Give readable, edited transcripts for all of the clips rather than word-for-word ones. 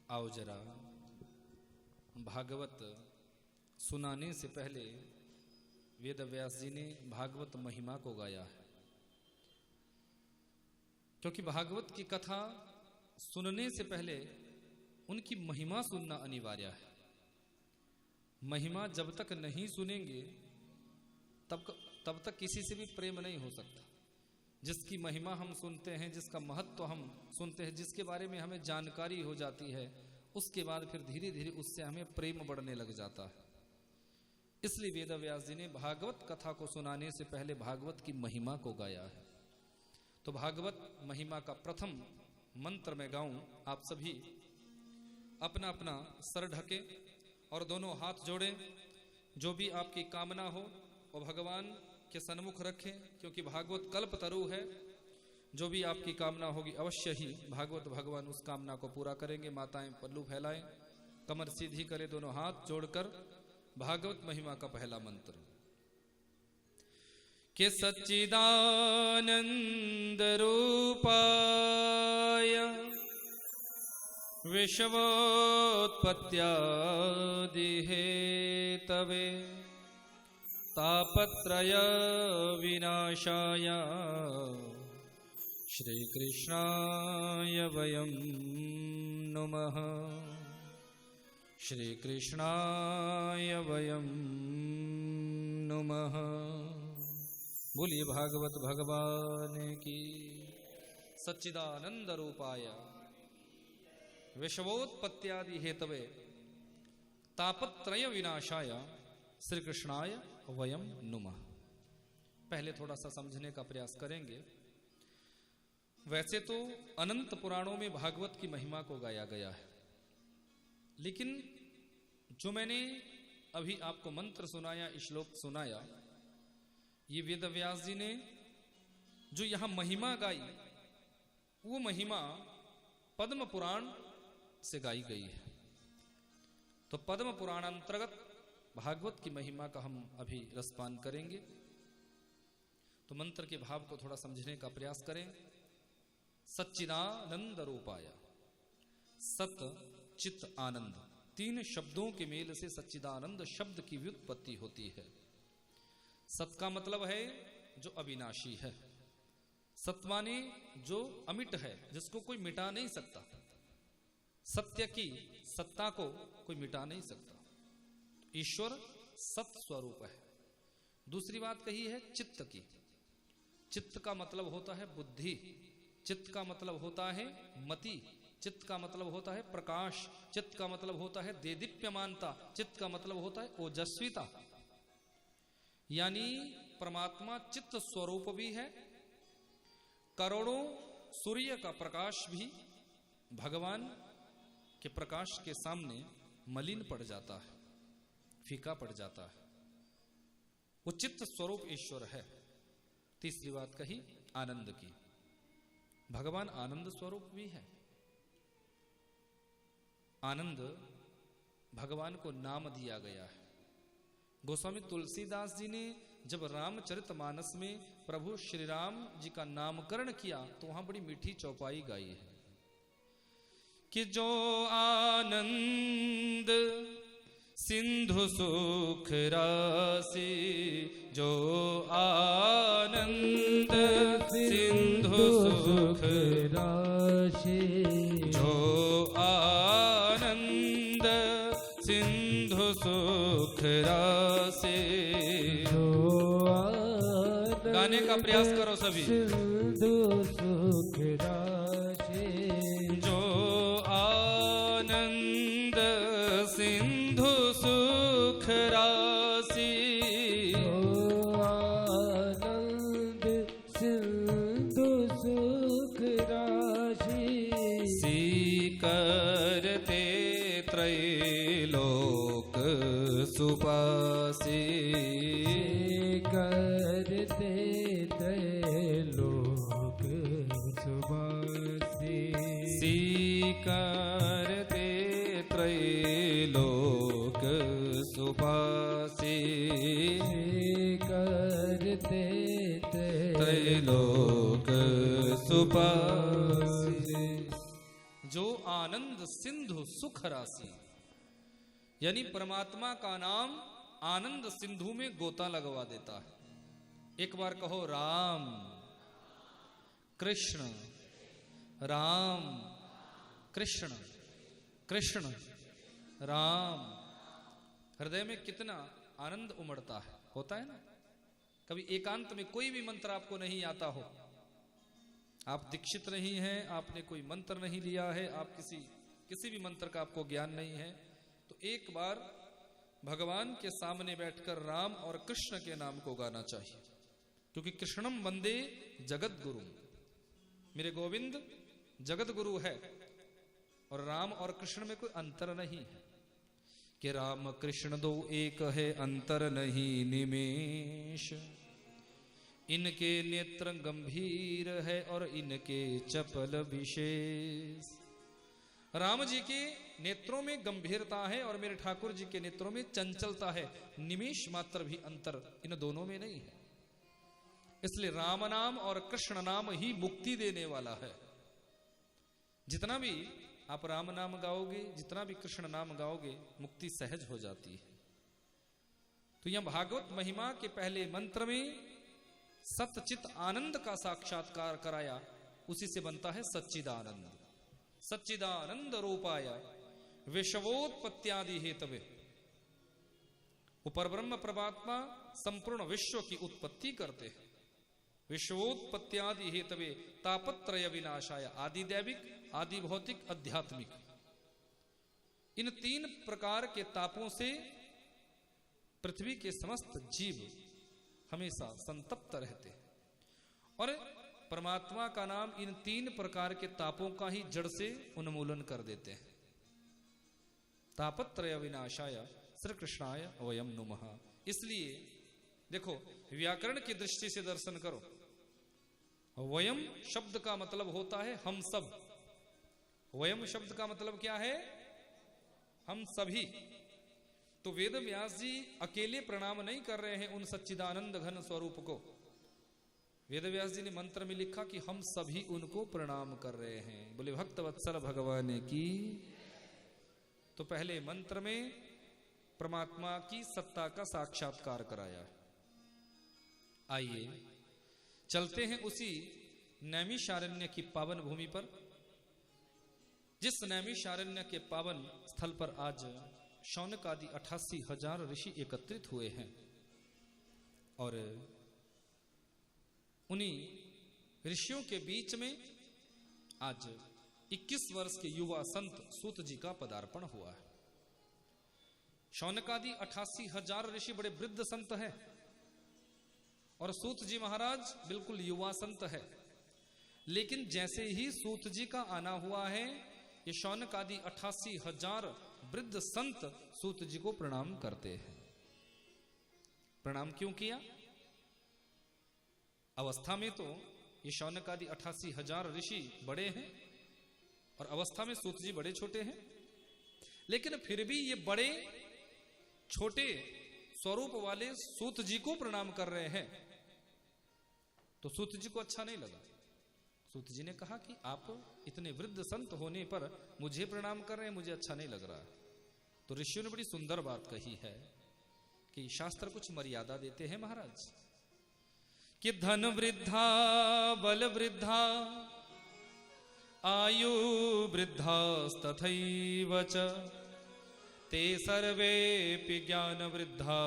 आओ जरा भागवत सुनाने से पहले वेद व्यास जी ने भागवत महिमा को गाया है, क्योंकि भागवत की कथा सुनने से पहले उनकी महिमा सुनना अनिवार्य है। महिमा जब तक नहीं सुनेंगे तब तक किसी से भी प्रेम नहीं हो सकता। जिसकी महिमा हम सुनते हैं, जिसका महत्व हम सुनते हैं, जिसके बारे में हमें जानकारी हो जाती है, उसके बाद फिर धीरे धीरे उससे हमें प्रेम बढ़ने लग जाता है। इसलिए वेद व्यास जी ने भागवत कथा को सुनाने से पहले भागवत की महिमा को गाया है। तो भागवत महिमा का प्रथम मंत्र मैं गाऊं, आप सभी अपना अपना सर ढके और दोनों हाथ जोड़ें। जो भी आपकी कामना हो वो भगवान के सन्मुख रखें, क्योंकि भागवत कल्प तरु है। जो भी आपकी कामना होगी अवश्य ही भागवत भगवान उस कामना को पूरा करेंगे। माताएं पल्लू फैलाएं, कमर सीधी करें, दोनों हाथ जोड़कर भागवत महिमा का पहला मंत्र के सच्चिदानंद रूपाय विश्वोत्पत्त्यादि हेतवे तापत्रय विनाशाय श्री कृष्णाय वयं नुमः। श्री कृष्णाय वयं नुमः। बोलिए भागवत भगवान की। सच्चिदानंद रूपाय विश्वोत्पत्त्यादि हेतवे तापत्रय विनाशाय श्री कृष्णाय वयं नुमः। पहले थोड़ा सा समझने का प्रयास करेंगे। वैसे तो अनंत पुराणों में भागवत की महिमा को गाया गया है, लेकिन जो मैंने अभी आपको मंत्र सुनाया, श्लोक सुनाया, ये वेद व्यास जी ने जो यहां महिमा गाई, वो महिमा पद्म पुराण से गाई गई है। तो पद्म पुराण अंतर्गत भागवत की महिमा का हम अभी रसपान करेंगे। तो मंत्र के भाव को थोड़ा समझने का प्रयास करें। सच्चिदानंद रूपाय, सत चित आनंद, तीन शब्दों के मेल से सच्चिदानंद शब्द की व्युत्पत्ति होती है। सत का मतलब है जो अविनाशी है, सत माने जो अमिट है, जिसको कोई मिटा नहीं सकता। सत्य की सत्ता को कोई मिटा नहीं सकता। ईश्वर सत स्वरूप है। दूसरी बात कही है चित्त की। चित्त का मतलब होता है बुद्धि, चित्त का मतलब होता है मति, चित्त का मतलब होता है प्रकाश, चित्त का मतलब होता है देदीप्यमानता, चित्त का मतलब होता है ओजस्विता। यानी परमात्मा चित्त स्वरूप भी है। करोड़ों सूर्य का प्रकाश भी भगवान के प्रकाश के सामने मलिन पड़ जाता है, फीका पड़ जाता है। वो चित्त स्वरूप ईश्वर है। तीसरी बात कही आनंद की। भगवान आनंद स्वरूप भी है। आनंद भगवान को नाम दिया गया है। गोस्वामी तुलसीदास जी ने जब रामचरितमानस में प्रभु श्री राम जी का नामकरण किया तो वहां बड़ी मीठी चौपाई गाई है कि जो आनंद सिंधु सुख राशि, जो आनंद सिंधु सुख राशि, जो आनंद सिंधु सुख राशि। गाने का प्रयास करो सभी। सिंधु सुख राशि, जो आनंद सिंधु सुख राशि, आनंद सिंधु सुख राशि। सी करते त्रैलोक सुपासी, करते त्रैलोक सुपासी। सी करते त्रैलोक सुपासी, करते त्रैलोक सुपासी। जो आनंद सिंधु सुख राशि, यानी परमात्मा का नाम आनंद सिंधु में गोता लगवा देता है। एक बार कहो राम कृष्ण राम कृष्ण कृष्ण राम। हृदय में कितना आनंद उमड़ता है, होता है ना। कभी एकांत में कोई भी मंत्र आपको नहीं आता हो, आप दीक्षित नहीं हैं, आपने कोई मंत्र नहीं लिया है, आप किसी भी मंत्र का आपको ज्ञान नहीं है, तो एक बार भगवान के सामने बैठकर राम और कृष्ण के नाम को गाना चाहिए, क्योंकि कृष्णम वंदे जगत गुरु, मेरे गोविंद जगत गुरु है। और राम और कृष्ण में कोई अंतर नहीं है कि राम कृष्ण दो एक है, अंतर नहीं निमेश। इनके नेत्र गंभीर है और इनके चपल विशेष। राम जी के नेत्रों में गंभीरता है और मेरे ठाकुर जी के नेत्रों में चंचलता है, निमेष मात्र भी अंतर इन दोनों में नहीं है। इसलिए राम नाम और कृष्ण नाम ही मुक्ति देने वाला है। जितना भी आप राम नाम गाओगे, जितना भी कृष्ण नाम गाओगे, मुक्ति सहज हो जाती है। तो यह भागवत महिमा के पहले मंत्र में सतचित आनंद का साक्षात्कार कराया, उसी से बनता है सच्चिदानंद। सच्चिदानंद रूपाय विश्वोत्पत्त्यादि हेतवे, वो परब्रह्म परमात्मा संपूर्ण विश्व की उत्पत्ति करते हैं। विश्वोत्पत्त्यादि हेतवे तापत्रय विनाशाय, आदि दैविक, आदि भौतिक, आध्यात्मिक, इन तीन प्रकार के तापों से पृथ्वी के समस्त जीव हमेशा संतप्त रहते हैं। और परमात्मा का नाम इन तीन प्रकार के तापों का ही जड़ से उन्मूलन कर देते हैं। तापत्रय विनाशाय श्री कृष्णाय वयम नुमः। इसलिए देखो, व्याकरण की दृष्टि से दर्शन करो, वयम शब्द का मतलब होता है हम सब। वयम शब्द का मतलब क्या है? हम सभी। तो वेद व्यास जी अकेले प्रणाम नहीं कर रहे हैं उन सच्चिदानंद घन स्वरूप को। वेद व्यास जी ने मंत्र में लिखा कि हम सभी उनको प्रणाम कर रहे हैं। बोले भक्त वत्सल भगवान की। तो पहले मंत्र में परमात्मा की सत्ता का साक्षात्कार कराया। आइए चलते हैं उसी नैमिषारण्य की पावन भूमि पर, जिस नैमिषारण्य के पावन स्थल पर आज शौनक आदि 88,000 ऋषि एकत्रित हुए हैं। और उन्हीं ऋषियों के बीच में आज 21 वर्ष के युवा संत सूत जी का पदार्पण हुआ है। शौनक आदि 88,000 ऋषि बड़े वृद्ध संत हैं और सूत जी महाराज बिल्कुल युवा संत है। लेकिन जैसे ही सूत जी का आना हुआ है, ये शौनक आदि 88,000 वृद्ध संत सूत जी को प्रणाम करते हैं। प्रणाम क्यों किया? अवस्था में तो ये शौनक आदि 88,000 ऋषि बड़े हैं और अवस्था में सूत जी बड़े छोटे हैं, लेकिन फिर भी ये बड़े छोटे स्वरूप वाले सूत जी को प्रणाम कर रहे हैं। तो सूत जी को अच्छा नहीं लगा। सूत जी ने कहा कि आप इतने वृद्ध संत होने पर मुझे प्रणाम कर रहे हैं, मुझे अच्छा नहीं लग रहा। तो ऋषियों ने बड़ी सुंदर बात कही है कि शास्त्र कुछ मर्यादा देते हैं महाराज, कि धन वृद्धा बल वृद्धा आयु वृद्धा तथैव च ते सर्वेऽपि ज्ञान वृद्धा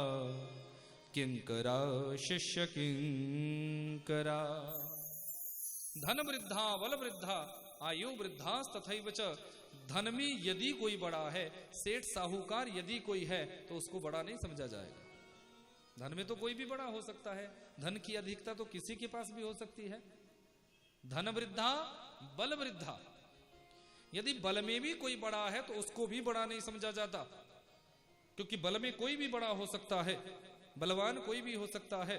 किंकरा शिष्य किंकरा। धन वृद्धा बल वृद्धा आयु वृद्धा तथैव च। धन में यदि कोई बड़ा है, सेठ साहूकार यदि कोई है, तो उसको बड़ा नहीं समझा जाएगा। धन में तो कोई भी बड़ा हो सकता है, धन की अधिकता तो किसी के पास भी हो सकती है। धन वृद्धा बल वृद्धा, यदि बल में भी कोई बड़ा है तो उसको भी बड़ा नहीं समझा जाता, क्योंकि बल में कोई भी बड़ा हो सकता है, बलवान कोई भी हो सकता है,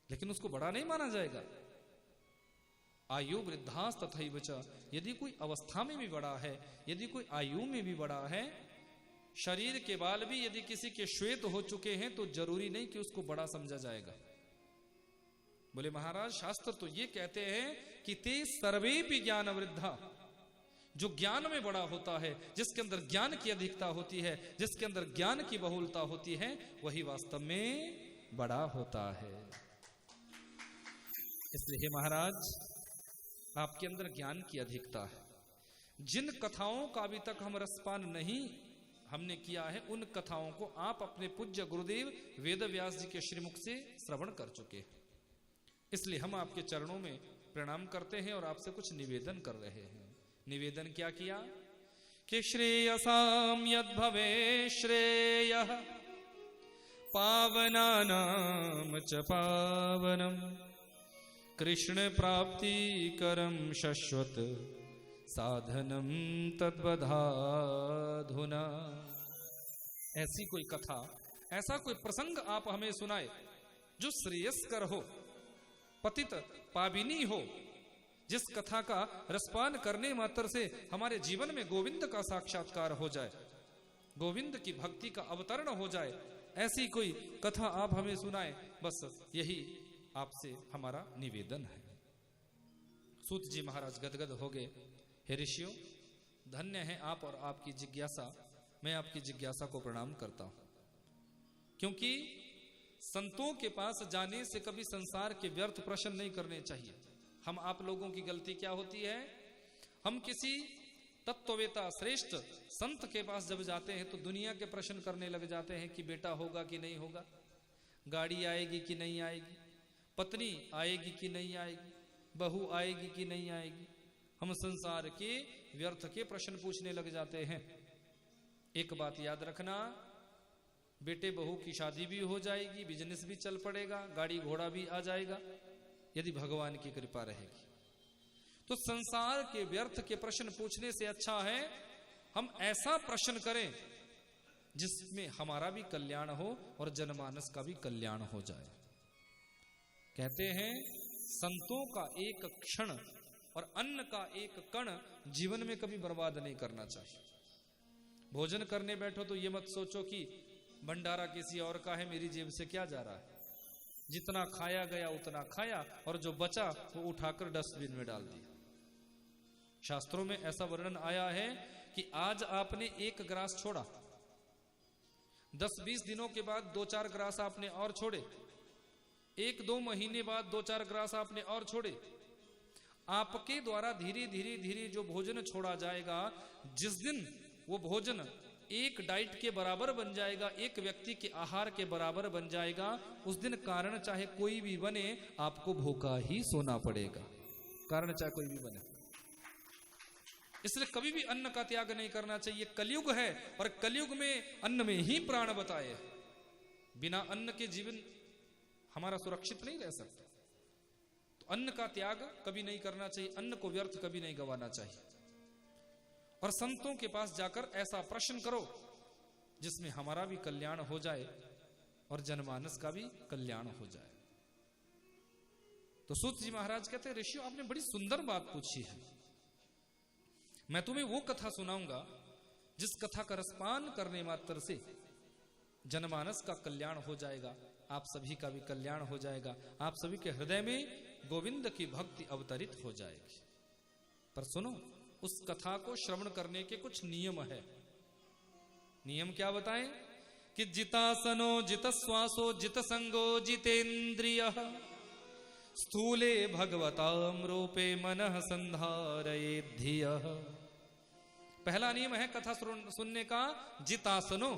लेकिन उसको बड़ा नहीं माना जाएगा। आयु वृद्धा तथैव च, यदि कोई अवस्था में भी बड़ा है, यदि कोई आयु में भी बड़ा है, शरीर के बाल भी यदि किसी के श्वेत हो चुके हैं, तो जरूरी नहीं कि उसको बड़ा समझा जाएगा। बोले महाराज शास्त्र तो ये कहते हैं कि ते सर्वेपि ज्ञान वृद्धा, जो ज्ञान में बड़ा होता है, जिसके अंदर ज्ञान की अधिकता होती है, जिसके अंदर ज्ञान की बहुलता होती है, वही वास्तव में बड़ा होता है। इसलिए महाराज, आपके अंदर ज्ञान की अधिकता है। जिन कथाओं का अभी तक हम रसपान नहीं हमने किया है, उन कथाओं को आप अपने पूज्य गुरुदेव वेद व्यास जी के श्रीमुख से श्रवण कर चुके हैं। इसलिए हम आपके चरणों में प्रणाम करते हैं और आपसे कुछ निवेदन कर रहे हैं। निवेदन क्या किया कि श्रेयसाम यद भवे श्रेयः पावनानाम च पावनम कृष्ण प्राप्ति करम शश्वत साधनम तद्वधाधुना। ऐसी कोई कथा, ऐसा कोई प्रसंग आप हमें सुनाए जो श्रेयस्कर हो, पतित पाविनी हो, जिस कथा का रसपान करने मात्र से हमारे जीवन में गोविंद का साक्षात्कार हो जाए, गोविंद की भक्ति का अवतरण हो जाए। ऐसी कोई कथा आप हमें सुनाए, बस यही आपसे हमारा निवेदन है। सूत जी महाराज गदगद हो गए। हे ऋषियों, धन्य है आप और आपकी जिज्ञासा। मैं आपकी जिज्ञासा को प्रणाम करता हूं, क्योंकि संतों के पास जाने से कभी संसार के व्यर्थ प्रश्न नहीं करने चाहिए। हम आप लोगों की गलती क्या होती है, हम किसी तत्ववेता श्रेष्ठ संत के पास जब जाते हैं तो दुनिया के प्रश्न करने लग जाते हैं कि बेटा होगा कि नहीं होगा, गाड़ी आएगी कि नहीं आएगी, पत्नी आएगी कि नहीं आएगी, बहू आएगी कि नहीं आएगी। हम संसार के व्यर्थ के प्रश्न पूछने लग जाते हैं। एक बात याद रखना, बेटे बहू की शादी भी हो जाएगी, बिजनेस भी चल पड़ेगा, गाड़ी घोड़ा भी आ जाएगा, यदि भगवान की कृपा रहेगी। तो संसार के व्यर्थ के प्रश्न पूछने से अच्छा है हम ऐसा प्रश्न करें जिसमें हमारा भी कल्याण हो और जनमानस का भी कल्याण हो जाए। कहते हैं संतों का एक क्षण और अन्न का एक कण जीवन में कभी बर्बाद नहीं करना चाहिए। भोजन करने बैठो तो ये मत सोचो कि भंडारा किसी और का है, मेरी जेब से क्या जा रहा है। जितना खाया गया उतना खाया और जो बचा वो उठाकर डस्टबिन में डाल दिया। शास्त्रों में ऐसा वर्णन आया है कि आज आपने एक ग्रास छोड़ा, 10-20 दिनों के बाद 2-4 ग्रास आपने और छोड़े, 1-2 महीने बाद 2-4 ग्रास आपने और छोड़े। आपके द्वारा धीरे धीरे धीरे जो भोजन छोड़ा जाएगा, जिस दिन वो भोजन एक डाइट के बराबर बन जाएगा, एक व्यक्ति के आहार के बराबर बन जाएगा, उस दिन कारण चाहे कोई भी बने आपको भूखा ही सोना पड़ेगा, कारण चाहे कोई भी बने। इसलिए कभी भी अन्न का त्याग नहीं करना चाहिए। कलयुग है और कलयुग में अन्न में ही प्राण बताए। बिना अन्न के जीवन हमारा सुरक्षित नहीं रह सकता। तो अन्न का त्याग कभी नहीं करना चाहिए, अन्न को व्यर्थ कभी नहीं गंवाना चाहिए। और संतों के पास जाकर ऐसा प्रश्न करो जिसमें हमारा भी कल्याण हो जाए और जनमानस का भी कल्याण हो जाए। तो सूत जी महाराज कहते हैं, ऋषियों आपने बड़ी सुंदर बात पूछी है। मैं तुम्हें वो कथा सुनाऊंगा जिस कथा का रसपान करने मात्र से जनमानस का कल्याण हो जाएगा, आप सभी का भी कल्याण हो जाएगा, आप सभी के हृदय में गोविंद की भक्ति अवतरित हो जाएगी। पर सुनो, उस कथा को श्रवण करने के कुछ नियम है। नियम क्या बताएं कि जितासनो जित श्वासो जित संगो जितेन्द्रियः स्थूले भगवताम रूपे मनः संधारयेत् धियः। पहला नियम है कथा सुनने का, जितासनो,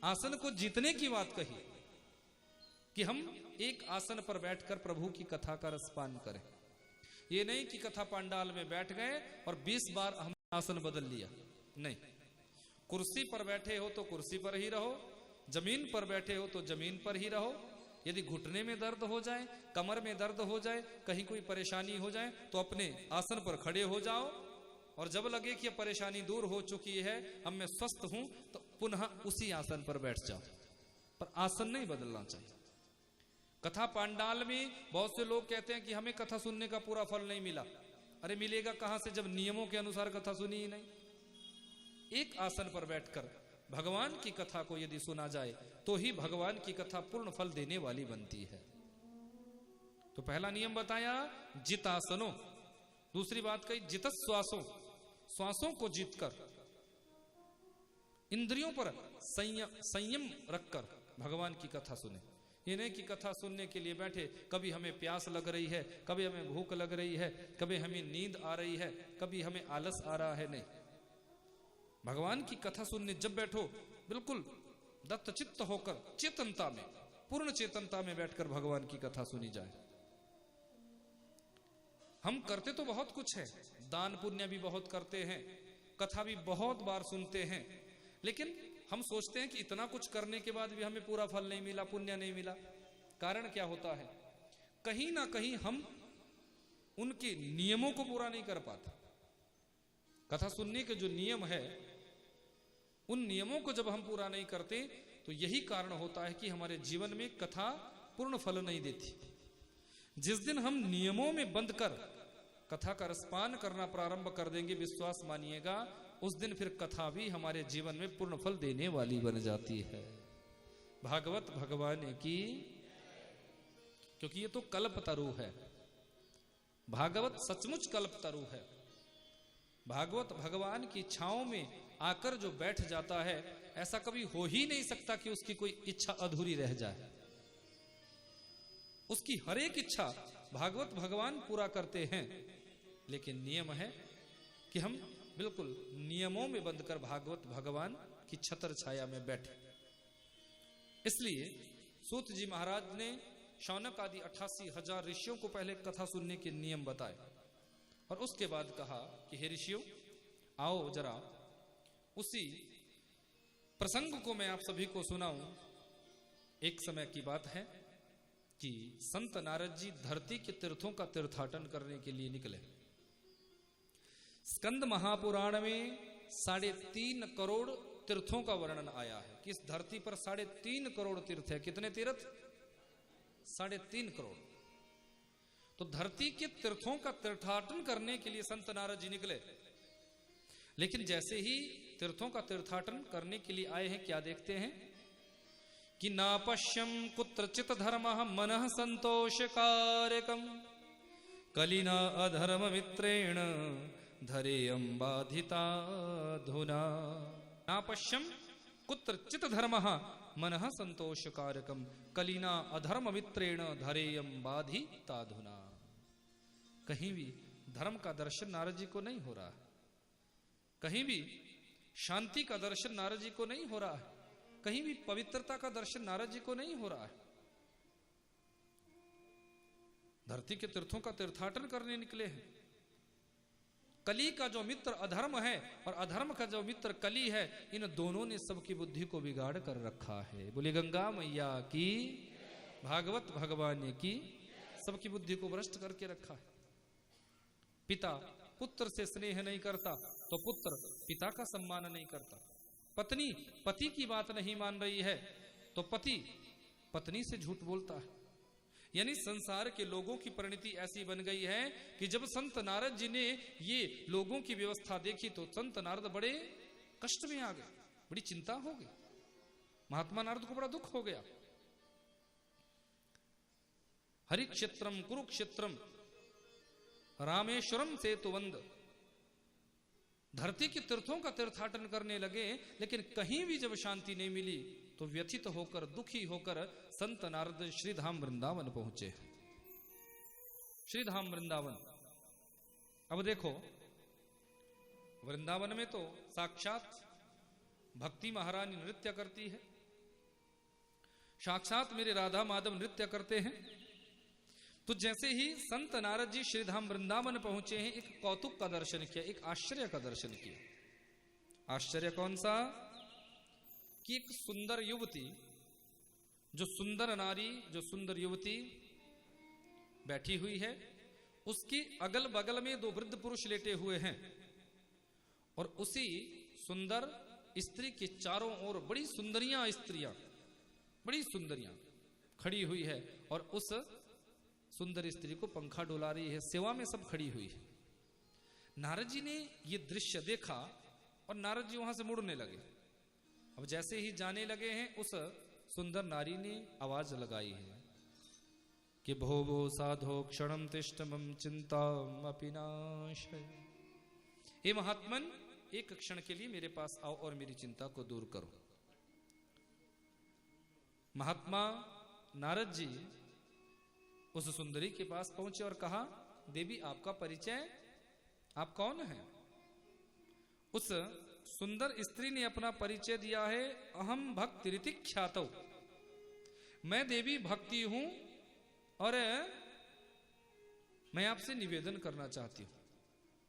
आसन को जीतने की बात कही कि हम एक आसन पर बैठकर प्रभु की कथा का रसपान करें। ये नहीं कि कथा पंडाल में बैठ गए और 20 बार हम आसन बदल लिया, नहीं। कुर्सी पर बैठे हो तो कुर्सी पर ही रहो, जमीन पर बैठे हो तो जमीन पर ही रहो। यदि घुटने में दर्द हो जाए, कमर में दर्द हो जाए, कहीं कोई परेशानी हो जाए तो अपने आसन पर खड़े हो जाओ, और जब लगे कि परेशानी दूर हो चुकी है, अब मैं स्वस्थ हूं, तो पुनः उसी आसन पर बैठ जाओ। पर आसन नहीं बदलना चाहिए। कथा पांडाल में बहुत से लोग कहते हैं कि हमें कथा सुनने का पूरा फल नहीं मिला। अरे मिलेगा कहां से जब नियमों के अनुसार कथा सुनी ही नहीं। एक आसन पर बैठकर भगवान की कथा को यदि सुना जाए तो ही भगवान की कथा पूर्ण फल देने वाली बनती है। तो पहला नियम बताया जितासनो, दूसरी बात कही जितश्वासो, श्वासों को जीतकर, इंद्रियों पर संयम रखकर भगवान की कथा सुने। ये नहीं कि कथा सुनने के लिए बैठे, कभी हमें प्यास लग रही है, कभी हमें भूख लग रही है, कभी हमें नींद आ रही है, कभी हमें आलस आ रहा है। नहीं, भगवान की कथा सुनने जब बैठो बिल्कुल दत्त चित्त होकर, चेतनता में, पूर्ण चेतनता में बैठकर भगवान की कथा सुनी जाए। हम करते तो बहुत कुछ है, दान पुण्य भी बहुत करते हैं, कथा भी बहुत बार सुनते हैं, लेकिन हम सोचते हैं कि इतना कुछ करने के बाद भी हमें पूरा फल नहीं मिला, पुण्य नहीं मिला। कारण क्या होता है? कहीं ना कहीं हम उनके नियमों को पूरा नहीं कर पाते। कथा सुनने के जो नियम है, उन नियमों को जब हम पूरा नहीं करते तो यही कारण होता है कि हमारे जीवन में कथा पूर्ण फल नहीं देती। जिस दिन हम नियमों में बंद कर कथा का रसपान करना प्रारंभ कर देंगे, विश्वास मानिएगा, उस दिन फिर कथा भी हमारे जीवन में पूर्ण फल देने वाली बन जाती है। भागवत भगवान की, क्योंकि ये तो कल्पतरु है, भागवत सचमुच कल्पतरु है। भागवत भगवान की छांव में आकर जो बैठ जाता है, ऐसा कभी हो ही नहीं सकता कि उसकी कोई इच्छा अधूरी रह जाए। उसकी हर एक इच्छा भागवत भगवान पूरा करते हैं, लेकिन नियम है कि हम बिल्कुल नियमों में बंद कर भागवत भगवान की छत्र छाया में बैठे। इसलिए सूत जी महाराज ने शौनक आदि 88,000 ऋषियों को पहले कथा सुनने के नियम बताए और उसके बाद कहा कि हे ऋषियों, आओ जरा उसी प्रसंग को मैं आप सभी को सुनाऊं। एक समय की बात है कि संत नारद जी धरती के तीर्थों का तीर्थाटन करने के लिए निकले। स्कंद महापुराण में 3.5 करोड़ तीर्थों का वर्णन आया है कि इस धरती पर 3.5 करोड़ तीर्थ है। कितने तीर्थ? 3.5 करोड़। तो धरती के तीर्थों का तीर्थाटन करने के लिए संत नारद जी निकले, लेकिन जैसे ही तीर्थों का तीर्थाटन करने के लिए आए हैं, क्या देखते हैं कि नापश्यम कुत्रचित धर्मः मनः संतोषकारकम् कलिना अधर्म मित्रेण धरेयं बाधिताधुना। नापश्यम कुत्रचित धर्मः मनः संतोषकारकम् कलिना अधर्म मित्रेण धरेयं बाधिताधुना। कहीं भी धर्म का दर्शन नारद जी को नहीं हो रहा है, कहीं भी शांति का दर्शन नारद जी को नहीं हो रहा है, कहीं भी पवित्रता का दर्शन नारद जी को नहीं हो रहा है। धरती के तीर्थों का तीर्थाटन करने निकले हैं। कली का जो मित्र अधर्म है और अधर्म का जो मित्र कली है, इन दोनों ने सबकी बुद्धि को बिगाड़ कर रखा है। बोले गंगा मैया की, भागवत भगवान की, सबकी बुद्धि को भ्रष्ट करके रखा है। पिता पुत्र से स्नेह नहीं करता तो पुत्र पिता का सम्मान नहीं करता। पत्नी पति की बात नहीं मान रही है तो पति पत्नी से झूठ बोलता है। यानी संसार के लोगों की परिणति ऐसी बन गई है कि जब संत नारद जी ने ये लोगों की व्यवस्था देखी तो संत नारद बड़े कष्ट में आ गए, बड़ी चिंता हो गई। महात्मा नारद को बड़ा दुख हो गया। हरिक्षेत्रम कुरुक्षेत्रम रामेश्वरम सेतुवंद, धरती के तीर्थों का तीर्थाटन करने लगे, लेकिन कहीं भी जब शांति नहीं मिली तो व्यथित होकर, दुखी होकर संत नारद श्रीधाम वृंदावन पहुंचे। श्रीधाम वृंदावन, अब देखो वृंदावन में तो साक्षात भक्ति महारानी नृत्य करती है, साक्षात मेरे राधा माधव नृत्य करते हैं। तो जैसे ही संत नारद जी श्रीधाम वृंदावन पहुंचे हैं, एक कौतुक का दर्शन किया, एक आश्चर्य का दर्शन किया। आश्चर्य कौन सा? कि एक सुंदर युवती, जो सुंदर नारी, जो सुंदर युवती बैठी हुई है, उसके अगल बगल में 2 वृद्ध पुरुष लेटे हुए हैं और उसी सुंदर स्त्री के चारों ओर बड़ी सुंदरियां स्त्रियां, बड़ी सुंदरियां खड़ी हुई है और उस सुंदर स्त्री को पंखा डुला रही है। सेवा में सब खड़ी हुई है। नारद जी ने ये दृश्य देखा और नारद जी वहां से मुड़ने लगे। अब जैसे ही जाने लगे हैं, उस सुंदर नारी ने आवाज लगाई है कि भो भो साधो क्षणम तिष्ठ मम चिंताम अपि नाशय। हे महात्मन, एक क्षण के लिए मेरे पास आओ और मेरी चिंता को दूर करो। महात्मा नारद जी उस सुंदरी के पास पहुंचे और कहा, देवी आपका परिचय, आप कौन हैं? उस सुंदर स्त्री ने अपना परिचय दिया है, अहम भक्ति ऋति ख्यातो, मैं देवी भक्ति हूं और मैं आपसे निवेदन करना चाहती हूं।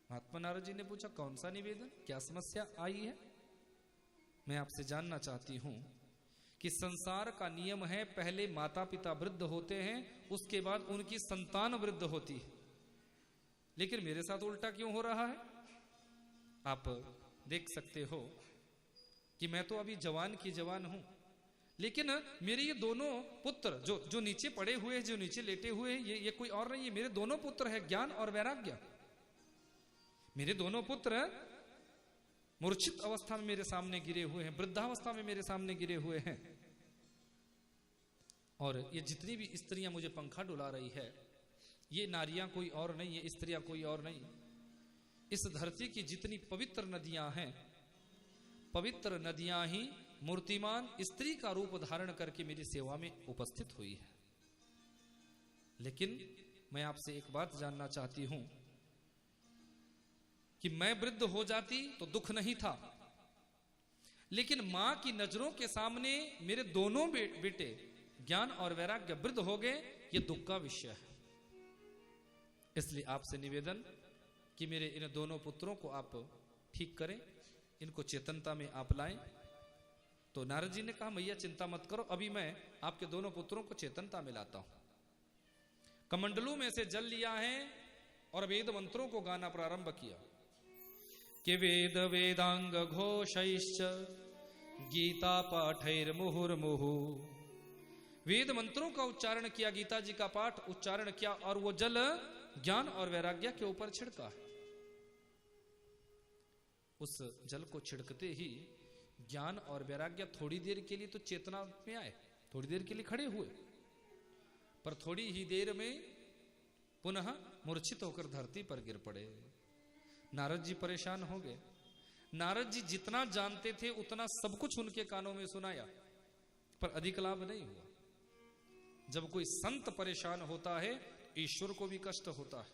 महात्मा नारद जी ने पूछा, कौन सा निवेदन, क्या समस्या आई है? मैं आपसे जानना चाहती हूं कि संसार का नियम है, पहले माता पिता वृद्ध होते हैं, उसके बाद उनकी संतान वृद्ध होती है, लेकिन मेरे साथ उल्टा क्यों हो रहा है? आप देख सकते हो कि मैं तो अभी जवान की जवान हूं, लेकिन मेरे ये दोनों पुत्र जो नीचे पड़े हुए हैं, जो नीचे लेटे हुए हैं, ये कोई और नहीं है, मेरे दोनों पुत्र हैं, ज्ञान और वैराग्य। मेरे दोनों पुत्र मूर्छित अवस्था में मेरे सामने गिरे हुए हैं, वृद्धावस्था में मेरे सामने गिरे हुए हैं, और ये जितनी भी स्त्रियां मुझे पंखा डुला रही है, ये नारियां कोई और नहीं, ये स्त्रियां कोई और नहीं। इस धरती की जितनी पवित्र नदियां हैं, पवित्र नदियां ही मूर्तिमान स्त्री का रूप धारण करके मेरी सेवा में उपस्थित हुई है। लेकिन मैं आपसे एक बात जानना चाहती हूं कि मैं वृद्ध हो जाती तो दुख नहीं था, लेकिन मां की नजरों के सामने मेरे दोनों बेटे ज्ञान और वैराग्य वृद्ध हो गए, ये दुख का विषय है। इसलिए आपसे निवेदन कि मेरे इन दोनों पुत्रों को आप ठीक करें, इनको चेतनता में आप लाएं। तो नारद जी ने कहा, मैया चिंता मत करो, अभी मैं आपके दोनों पुत्रों को चेतनता में लाता हूं। कमंडलू में से जल लिया है और वेद मंत्रों को गाना प्रारंभ किया कि वेद वेदांग घोषैश्च गीता पाठैर मुहुर्मुहु। वेद मंत्रों का उच्चारण किया, गीता जी का पाठ उच्चारण किया, और वो जल ज्ञान और वैराग्य के ऊपर छिड़का। उस जल को छिड़कते ही ज्ञान और वैराग्य थोड़ी देर के लिए तो चेतना में आए, थोड़ी देर के लिए खड़े हुए, पर थोड़ी ही देर में पुनः मूर्छित होकर धरती पर गिर पड़े। नारद जी परेशान हो गए। नारद जी जितना जानते थे उतना सब कुछ उनके कानों में सुनाया, पर अधिक लाभ नहीं हुआ। जब कोई संत परेशान होता है, ईश्वर को भी कष्ट होता है।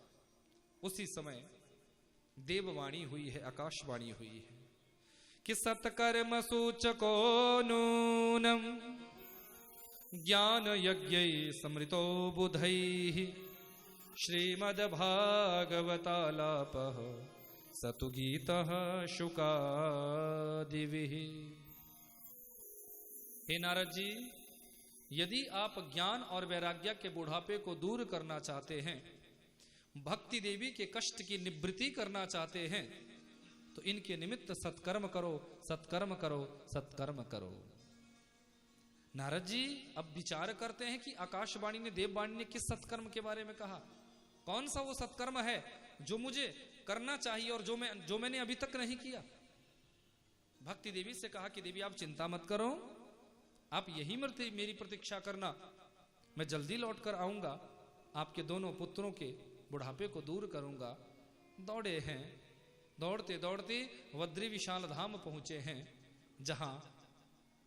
उसी समय देववाणी हुई है, आकाशवाणी हुई है कि सत्कर्म सूचको नूनम ज्ञान यज्ञ समृतो बुधैः श्रीमद् भागवतालापः सतु गीतः शुकादिभिः। हे नारद जी, यदि आप ज्ञान और वैराग्य के बुढ़ापे को दूर करना चाहते हैं, भक्ति देवी के कष्ट की निवृत्ति करना चाहते हैं, तो इनके निमित्त सत्कर्म करो, सत्कर्म करो, सत्कर्म करो। नारद जी अब विचार करते हैं कि आकाशवाणी ने, देववाणी ने किस सत्कर्म के बारे में कहा, कौन सा वो सत्कर्म है जो मुझे करना चाहिए और जो मैंने अभी तक नहीं किया। भक्ति देवी से कहा कि देवी आप चिंता मत करो, आप यही मेरी प्रतीक्षा करना, मैं जल्दी लौट कर आऊंगा, आपके दोनों पुत्रों के बुढ़ापे को दूर करूंगा। दौड़े हैं, दौड़ते दौड़ते वद्री विशाल धाम पहुंचे हैं, जहां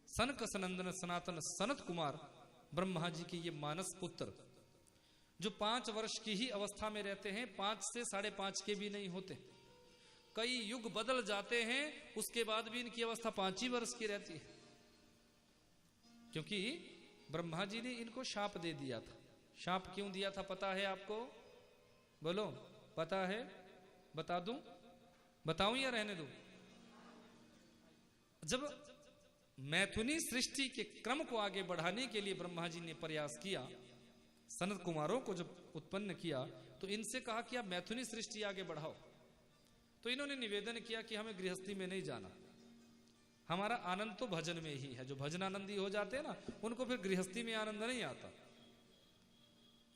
सनक सनंदन सनातन सनत कुमार ब्रह्मा जी के ये मानस पुत्र, जो 5 वर्ष की ही अवस्था में रहते हैं, 5 से 5.5 के भी नहीं होते, कई युग बदल जाते हैं, उसके बाद भी इनकी अवस्था 5 ही वर्ष की रहती है, क्योंकि ब्रह्मा जी ने इनको शाप दे दिया था। शाप क्यों दिया था पता है आपको? बोलो, पता है? बता दूं, बताऊं या रहने दूं? जब मैथुनी सृष्टि के क्रम को आगे बढ़ाने के लिए ब्रह्मा जी ने प्रयास किया, सनत कुमारों को जब उत्पन्न किया, तो इनसे कहा कि आप मैथुनी सृष्टि आगे बढ़ाओ। तो इन्होंने निवेदन किया कि हमें गृहस्थी में नहीं जाना, हमारा आनंद तो भजन में ही है। जो भजन आनंदी हो जाते हैं ना, उनको फिर गृहस्थी में आनंद नहीं आता,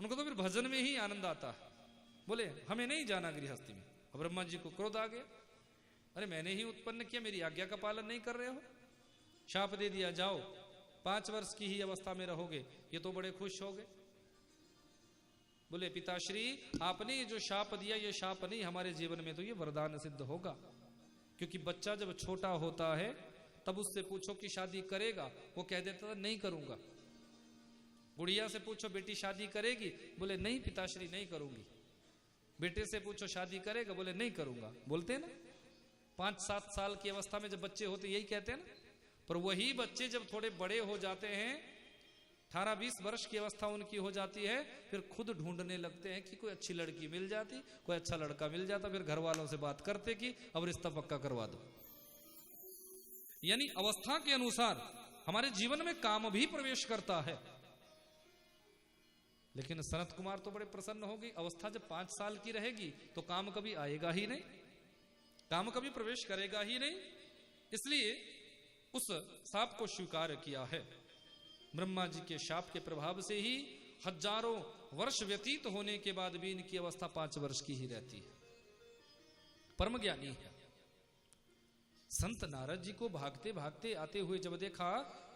उनको तो फिर भजन में ही आनंद आता है। बोले हमें नहीं जाना गृहस्थी में। अब ब्रह्मा जी को क्रोध आ गया, अरे मैंने ही उत्पन्न किया, मेरी आज्ञा का पालन नहीं कर रहे हो, शाप दे दिया, जाओ 5 वर्ष की ही अवस्था में रहोगे। ये तो बड़े खुश हो गए, बोले पिताश्री आपने ये जो शाप दिया ये शाप नहीं, हमारे जीवन में तो ये वरदान सिद्ध होगा। क्योंकि बच्चा जब छोटा होता है तब उससे पूछो कि शादी करेगा, वो कह देता था नहीं करूंगा। गुड़िया से पूछो बेटी शादी करेगी, बोले नहीं पिताश्री नहीं करूंगी। बेटे से पूछो शादी करेगा, बोले नहीं करूंगा। बोलते हैं ना 5-7 साल की अवस्था में जब बच्चे होते यही कहते हैं ना। पर वही बच्चे जब थोड़े बड़े हो जाते हैं, 18-20 वर्ष की अवस्था उनकी हो जाती है, फिर खुद ढूंढने लगते हैं कि कोई अच्छी लड़की मिल जाती, कोई अच्छा लड़का मिल जाता, फिर घर वालों से बात करते कि अब रिश्ता पक्का करवा दो। यानी अवस्था के अनुसार हमारे जीवन में काम भी प्रवेश करता है। लेकिन सनत कुमार तो बड़े प्रसन्न हो गई। अवस्था जब 5 साल की रहेगी तो काम कभी आएगा ही नहीं, काम कभी प्रवेश करेगा ही नहीं। इसलिए उस शाप को स्वीकार किया है। ब्रह्मा जी के शाप के प्रभाव से ही हजारों वर्ष व्यतीत होने के बाद भी इनकी अवस्था 5 वर्ष की ही रहती है। परम ज्ञानी है। संत नारद जी को भागते भागते आते हुए जब देखा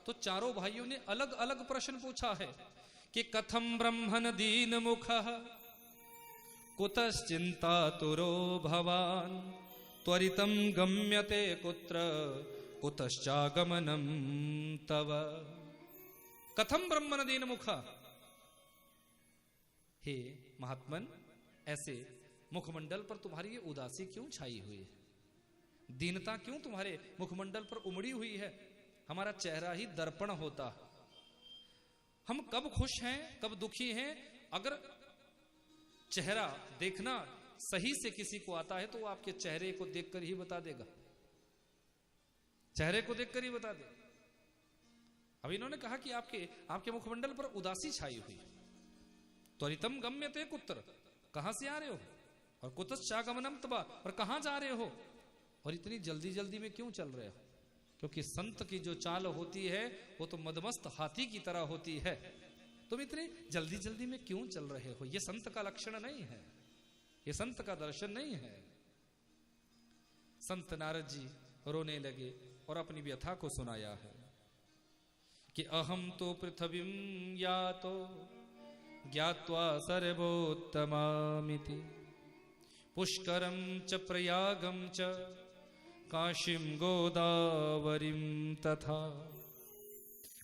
तो चारों भाइयों ने अलग अलग प्रश्न पूछा है कि कथम ब्रह्मन दीन मुख कुतश्चिंतातुरो भवान त्वरितम गम्यते कुत्र कुतश्चागमनम तव। कथम ब्रह्मन दीन मुख, हे महात्मन ऐसे मुखमंडल पर तुम्हारी ये उदासी क्यों छाई हुई है, दीनता क्यों तुम्हारे मुखमंडल पर उमड़ी हुई है। हमारा चेहरा ही दर्पण होता है। हम कब खुश हैं कब दुखी हैं, अगर चेहरा देखना सही से किसी को आता है तो वो आपके चेहरे को देखकर ही बता देगा, चेहरे को देखकर ही बता देगा। अब इन्होंने कहा कि आपके मुखमंडल पर उदासी छाई हुई। त्वरितम गम्यते कुत्र, कहां से आ रहे हो, और कुतश्चागमनम तवा, और कहां जा रहे हो, और इतनी जल्दी जल्दी में क्यों चल रहे हो। क्योंकि संत की जो चाल होती है वो तो मदमस्त हाथी की तरह होती है। तुम इतनी जल्दी जल्दी में क्यों चल रहे हो, ये संत का लक्षण नहीं है, ये संत का दर्शन नहीं है। संत नारद जी रोने लगे और अपनी व्यथा को सुनाया है कि अहम तो पृथ्वीं यातो ज्ञात्वा सर्वोत्तमामिति पुष्करम च प्रयागम च काशीम गोदावरीम तथा।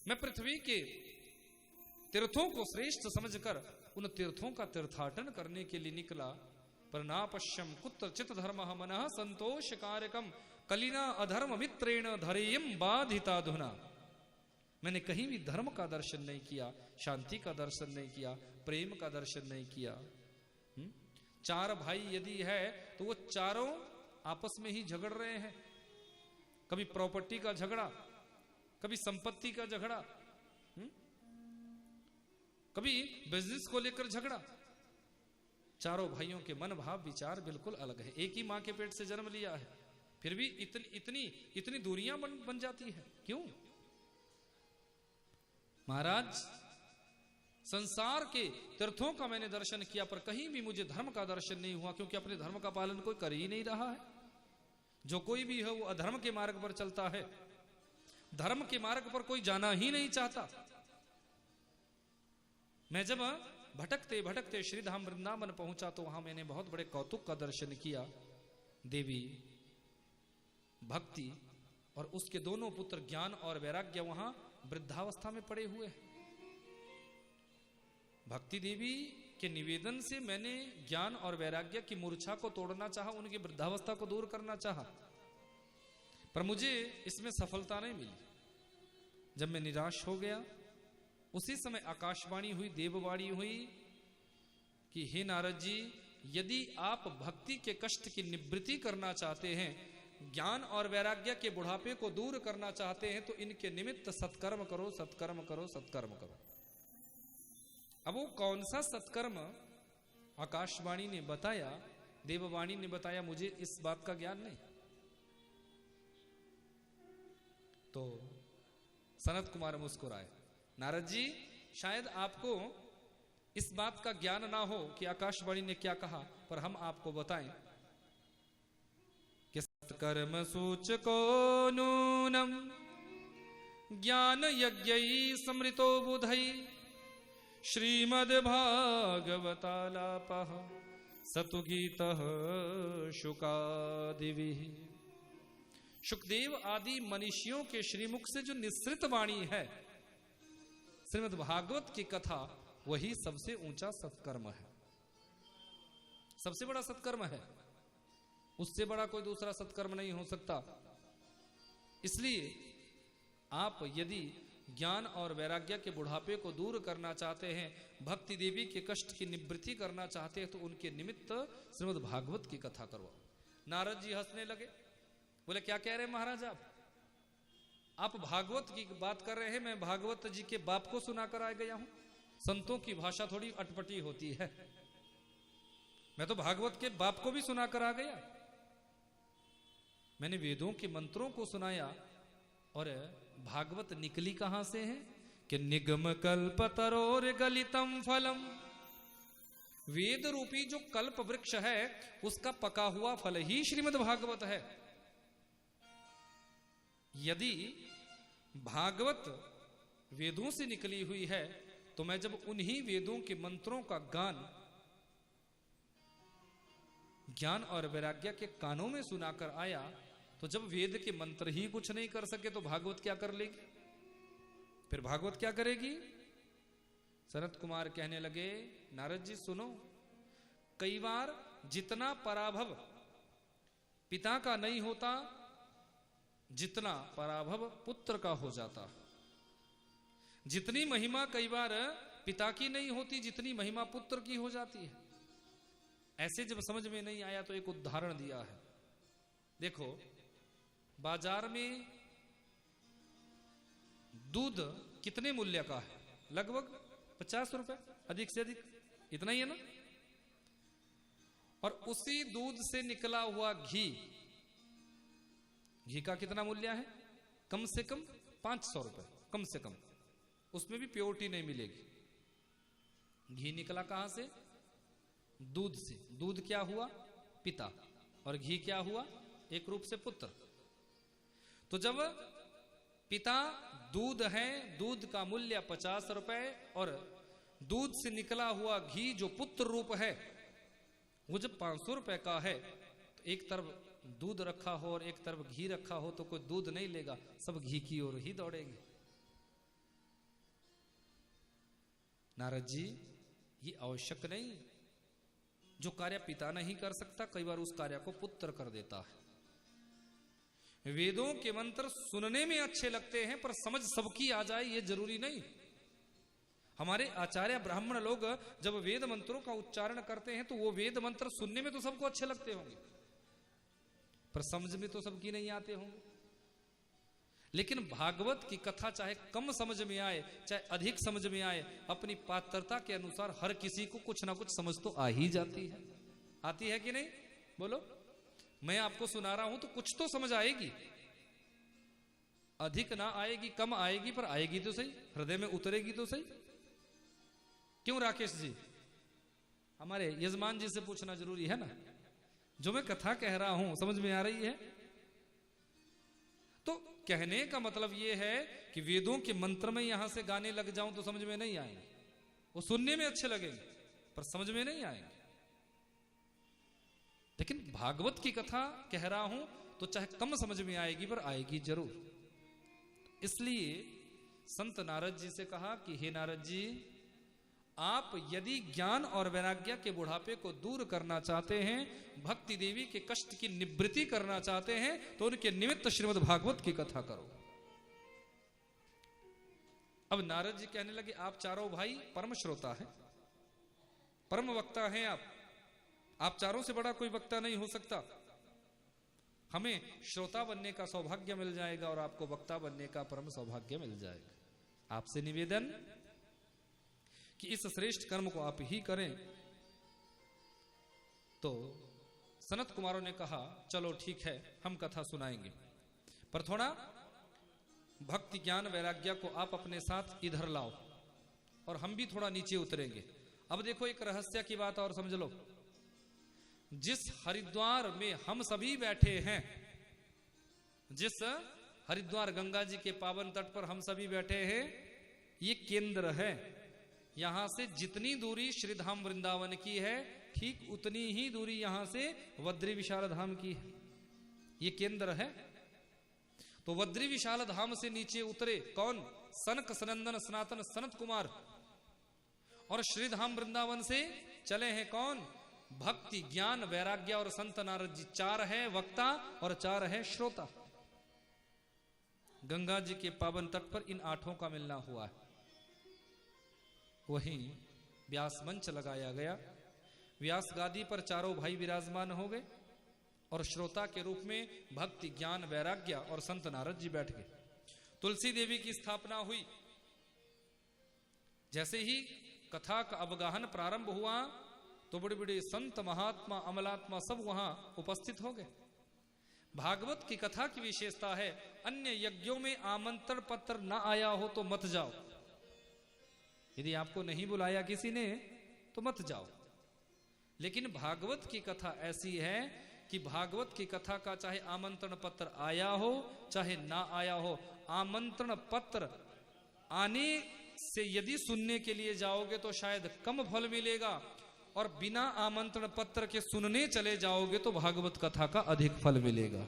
मैं पृथ्वी के तीर्थों को श्रेष्ठ समझकर उन तीर्थों का तीर्थाटन करने के लिए निकला, पर नापश्यम कुत्रचित धर्मः मनः संतोष कारकम कलिना अधर्म मित्रेण धरेयम बाधिताधुना। मैंने कहीं भी धर्म का दर्शन नहीं किया, शांति का दर्शन नहीं किया, प्रेम का दर्शन नहीं किया। 4 भाई यदि है तो वो चारों आपस में ही झगड़ रहे हैं। कभी प्रॉपर्टी का झगड़ा, कभी संपत्ति का झगड़ा, कभी बिजनेस को लेकर झगड़ा। चारों भाइयों के मन भाव विचार बिल्कुल अलग है। एक ही मां के पेट से जन्म लिया है, फिर भी इतनी दूरियां बन जाती है, क्यों? महाराज संसार के तीर्थों का मैंने दर्शन किया पर कहीं भी मुझे धर्म का दर्शन नहीं हुआ, क्योंकि अपने धर्म का पालन कोई कर ही नहीं रहा है। जो कोई भी है वो अधर्म के मार्ग पर चलता है, धर्म के मार्ग पर कोई जाना ही नहीं चाहता। मैं जब भटकते भटकते श्रीधाम वृंदावन पहुंचा तो वहां मैंने बहुत बड़े कौतुक का दर्शन किया। देवी भक्ति और उसके दोनों पुत्र ज्ञान और वैराग्य वहां वृद्धावस्था में पड़े हुए हैं। भक्ति देवी के निवेदन से मैंने ज्ञान और वैराग्य की मूर्छा को तोड़ना चाहा, उनकी वृद्धावस्था को दूर करना चाहा, पर मुझे इसमें सफलता नहीं मिली। जब मैं निराश हो गया उसी समय आकाशवाणी हुई, देववाणी हुई कि हे नारद जी, यदि आप भक्ति के कष्ट की निवृत्ति करना चाहते हैं, ज्ञान और वैराग्य के बुढ़ापे को दूर करना चाहते हैं, तो इनके निमित्त सत्कर्म करो, सत्कर्म करो, सत्कर्म करो। अब वो कौन सा सत्कर्म आकाशवाणी ने बताया, देववाणी ने बताया, मुझे इस बात का ज्ञान नहीं। तो सनत कुमार मुस्कुराए, नारद जी शायद आपको इस बात का ज्ञान ना हो कि आकाशवाणी ने क्या कहा, पर हम आपको बताएं कि सत्कर्म सूचको नूनम ज्ञान यज्ञ समृतो बुधई श्रीमद्भागवतालापः सतुगीतः शुकादिभिः। शुकदेव आदि मनीषियों के श्रीमुख से जो निसृत वाणी है श्रीमद् भागवत की कथा, वही सबसे ऊंचा सत्कर्म है, सबसे बड़ा सत्कर्म है। उससे बड़ा कोई दूसरा सत्कर्म नहीं हो सकता। इसलिए आप यदि ज्ञान और वैराग्य के बुढ़ापे को दूर करना चाहते हैं, भक्ति देवी के कष्ट की निवृत्ति करना चाहते हैं, तो उनके निमित्त श्रीमद् भागवत की कथा करवाओ। नारद जी हंसने लगे, बोले क्या कह रहे हैं महाराज आप भागवत की बात कर रहे हैं, मैं भागवत जी के बाप को सुनाकर आ गया हूं। संतों की भाषा थोड़ी अटपटी होती है, मैं तो भागवत के बाप को भी सुनाकर आ गया। मैंने वेदों के मंत्रों को सुनाया, और भागवत निकली कहां से है कि निगम कल्पतरोर गलितम फलम। वेद रूपी जो कल्प वृक्ष है उसका पका हुआ फल ही श्रीमद् भागवत है। यदि भागवत वेदों से निकली हुई है, तो मैं जब उन्हीं वेदों के मंत्रों का गान ज्ञान और वैराग्य के कानों में सुनाकर आया, तो जब वेद के मंत्र ही कुछ नहीं कर सके तो भागवत क्या कर लेगी? फिर भागवत क्या करेगी? सनत कुमार कहने लगे, नारद जी सुनो, कई बार जितना पराभव पिता का नहीं होता, जितना पराभव पुत्र का हो जाता। जितनी महिमा कई बार पिता की नहीं होती, जितनी महिमा पुत्र की हो जाती है। ऐसे जब समझ में नहीं आया तो एक उदाहरण दिया है। देखो, बाजार में दूध कितने मूल्य का है? लगभग 50 रुपए, अधिक से अधिक इतना ही है ना। और उसी दूध से निकला हुआ घी का कितना मूल्य है? कम से कम 500 रुपए, कम से कम। उसमें भी प्योरिटी नहीं मिलेगी। घी निकला कहां से? दूध से। दूध क्या हुआ? पिता। और घी क्या हुआ? एक रूप से पुत्र। तो जब पिता दूध है, दूध का मूल्य 50 रुपए, और दूध से निकला हुआ घी जो पुत्र रूप है वो जब 500 रुपए का है, तो एक तरफ दूध रखा हो और एक तरफ घी रखा हो तो कोई दूध नहीं लेगा, सब घी की ओर ही दौड़ेंगे। नारद जी, ये आवश्यक नहीं। जो कार्य पिता नहीं कर सकता, कई बार उस कार्य को पुत्र कर देता है। वेदों के मंत्र सुनने में अच्छे लगते हैं, पर समझ सबकी आ जाए ये जरूरी नहीं। हमारे आचार्य ब्राह्मण लोग जब वेद मंत्रों का उच्चारण करते हैं तो वो वेद मंत्र सुनने में तो सबको अच्छे लगते होंगे, पर समझ में तो सबकी नहीं आते होंगे। लेकिन भागवत की कथा चाहे कम समझ में आए चाहे अधिक समझ में आए, अपनी पात्रता के अनुसार हर किसी को कुछ ना कुछ समझ तो आ ही जाती है। आती है कि नहीं? बोलो। मैं आपको सुना रहा हूं तो कुछ तो समझ आएगी। अधिक ना आएगी, कम आएगी, पर आएगी तो सही, हृदय में उतरेगी तो सही। क्यों राकेश जी? हमारे यजमान जी से पूछना जरूरी है ना। जो मैं कथा कह रहा हूं समझ में आ रही है? तो कहने का मतलब यह है कि वेदों के मंत्र में यहां से गाने लग जाऊं तो समझ में नहीं आएंगे। वो सुनने में अच्छे लगेंगे पर समझ में नहीं आएंगे। लेकिन भागवत की कथा कह रहा हूं तो चाहे कम समझ में आएगी पर आएगी जरूर। इसलिए संत नारद जी से कहा कि हे नारद जी, आप यदि ज्ञान और वैराग्य के बुढ़ापे को दूर करना चाहते हैं, भक्ति देवी के कष्ट की निवृत्ति करना चाहते हैं, तो उनके निमित्त श्रीमद् भागवत की कथा करो। अब नारद जी कहने लगे, आप चारों भाई परम श्रोता है, परम वक्ता हैं आप चारों से बड़ा कोई वक्ता नहीं हो सकता। हमें श्रोता बनने का सौभाग्य मिल जाएगा और आपको वक्ता बनने का परम सौभाग्य मिल जाएगा। आपसे निवेदन कि इस श्रेष्ठ कर्म को आप ही करें। तो सनत कुमारों ने कहा, चलो ठीक है, हम कथा सुनाएंगे, पर थोड़ा भक्ति ज्ञान वैराग्य को आप अपने साथ इधर लाओ और हम भी थोड़ा नीचे उतरेंगे। अब देखो, एक रहस्य की बात और समझ लो। जिस हरिद्वार में हम सभी बैठे हैं, जिस हरिद्वार गंगा जी के पावन तट पर हम सभी बैठे हैं, ये केंद्र है। यहां से जितनी दूरी श्रीधाम वृंदावन की है, ठीक उतनी ही दूरी यहां से वद्री विशाल धाम की है। ये केंद्र है। तो वद्री विशाल धाम से नीचे उतरे कौन? सनक सनंदन सनातन सनत कुमार। और श्रीधाम वृंदावन से चले हैं कौन? भक्ति ज्ञान वैराग्य और संत नारद जी। 4 है वक्ता और 4 है श्रोता। गंगा जी के पावन तट पर इन 8 का मिलना हुआ है। वहीं व्यास मंच लगाया गया। व्यास गादी पर चारों भाई विराजमान हो गए और श्रोता के रूप में भक्ति ज्ञान वैराग्य और संत नारद जी बैठ गए। तुलसी देवी की स्थापना हुई। जैसे ही कथा का अवगाहन प्रारंभ हुआ तो बड़े बड़े संत महात्मा अमलात्मा सब वहां उपस्थित हो गए। भागवत की कथा की विशेषता है, अन्य यज्ञों में आमंत्रण पत्र ना आया हो तो मत जाओ। यदि आपको नहीं बुलाया किसी ने तो मत जाओ। लेकिन भागवत की कथा ऐसी है कि भागवत की कथा का चाहे आमंत्रण पत्र आया हो चाहे ना आया हो, आमंत्रण पत्र आने से यदि सुनने के लिए जाओगे तो शायद कम फल मिलेगा, और बिना आमंत्रण पत्र के सुनने चले जाओगे तो भागवत कथा का अधिक फल मिलेगा।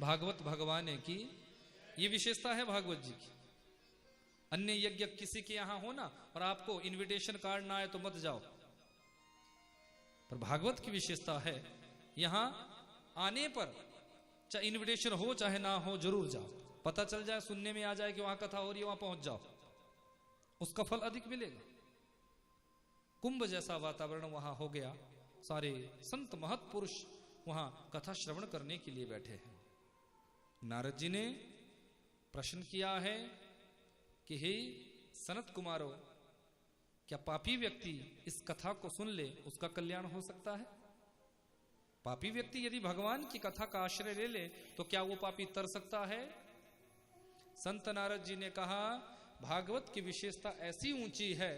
भागवत भगवान की ये विशेषता है भागवत जी की। अन्य यज्ञ किसी के यहां हो ना और आपको इनविटेशन कार्ड ना आए तो मत जाओ, पर भागवत की विशेषता है यहां आने पर चाहे इनविटेशन हो चाहे ना हो जरूर जाओ। पता चल जाए, सुनने में आ जाए कि वहां कथा हो रही है, वहां पहुंच जाओ, उसका फल अधिक मिलेगा। कुंभ जैसा वातावरण वहां हो गया। सारे संत महत्पुरुष वहां कथा श्रवण करने के लिए बैठे हैं। नारद जी ने प्रश्न किया है कि हे सनत कुमारो, क्या पापी व्यक्ति इस कथा को सुन ले उसका कल्याण हो सकता है? पापी व्यक्ति यदि भगवान की कथा का आश्रय ले ले तो क्या वो पापी तर सकता है? संत नारद जी ने कहा, भागवत की विशेषता ऐसी ऊंची है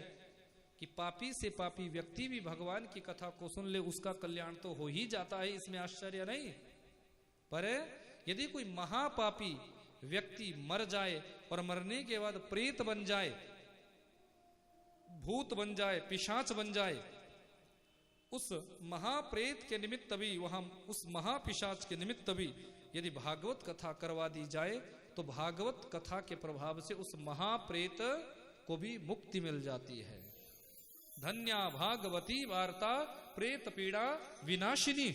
कि पापी से पापी व्यक्ति भी भगवान की कथा को सुन ले उसका कल्याण तो हो ही जाता है, इसमें आश्चर्य नहीं। पर यदि कोई महापापी व्यक्ति मर जाए और मरने के बाद प्रेत बन जाए, भूत बन जाए, पिशाच बन जाए, उस महाप्रेत के निमित्त भी, वहां उस महापिशाच के निमित्त भी यदि भागवत कथा करवा दी जाए तो भागवत कथा के प्रभाव से उस महाप्रेत को भी मुक्ति मिल जाती है। धन्या भागवती वार्ता प्रेत पीड़ा विनाशिनी।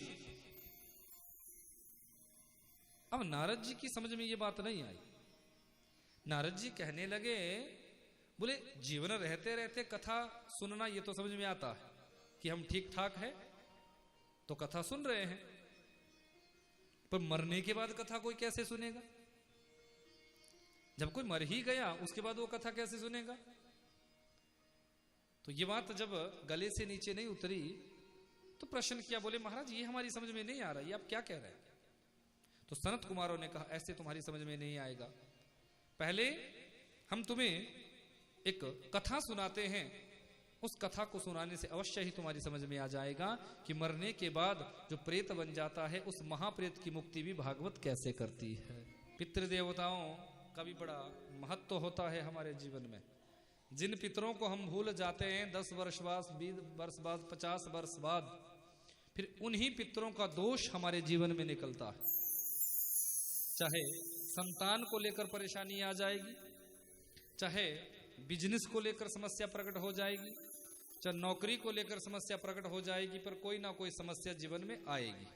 अब नारद जी की समझ में ये बात नहीं आई। नारद जी कहने लगे, बोले जीवन रहते रहते कथा सुनना ये तो समझ में आता है कि हम ठीक ठाक है तो कथा सुन रहे हैं, पर मरने के बाद कथा कोई कैसे सुनेगा? जब कोई मर ही गया उसके बाद वो कथा कैसे सुनेगा? तो ये बात जब गले से नीचे नहीं उतरी तो प्रश्न किया, बोले महाराज ये हमारी समझ में नहीं आ रहा, ये आप क्या कह रहे हैं? तो सनत कुमारों ने कहा, ऐसे तुम्हारी समझ में नहीं आएगा। पहले हम तुम्हें एक कथा सुनाते हैं, उस कथा को सुनाने से अवश्य ही तुम्हारी समझ में आ जाएगा कि मरने के बाद जो प्रेत बन जाता है उस महाप्रेत की मुक्ति भी भागवत कैसे करती है। पितृदेवताओं का भी बड़ा महत्व होता है हमारे जीवन में। जिन पितरों को हम भूल जाते हैं 10 वर्ष बाद, 20 वर्ष बाद, 50 वर्ष बाद, फिर उन्हीं पितरों का दोष हमारे जीवन में निकलता है। चाहे संतान को लेकर परेशानी आ जाएगी, चाहे बिजनेस को लेकर समस्या प्रकट हो जाएगी, चाहे नौकरी को लेकर समस्या प्रकट हो जाएगी, पर कोई ना कोई समस्या जीवन में आएगी।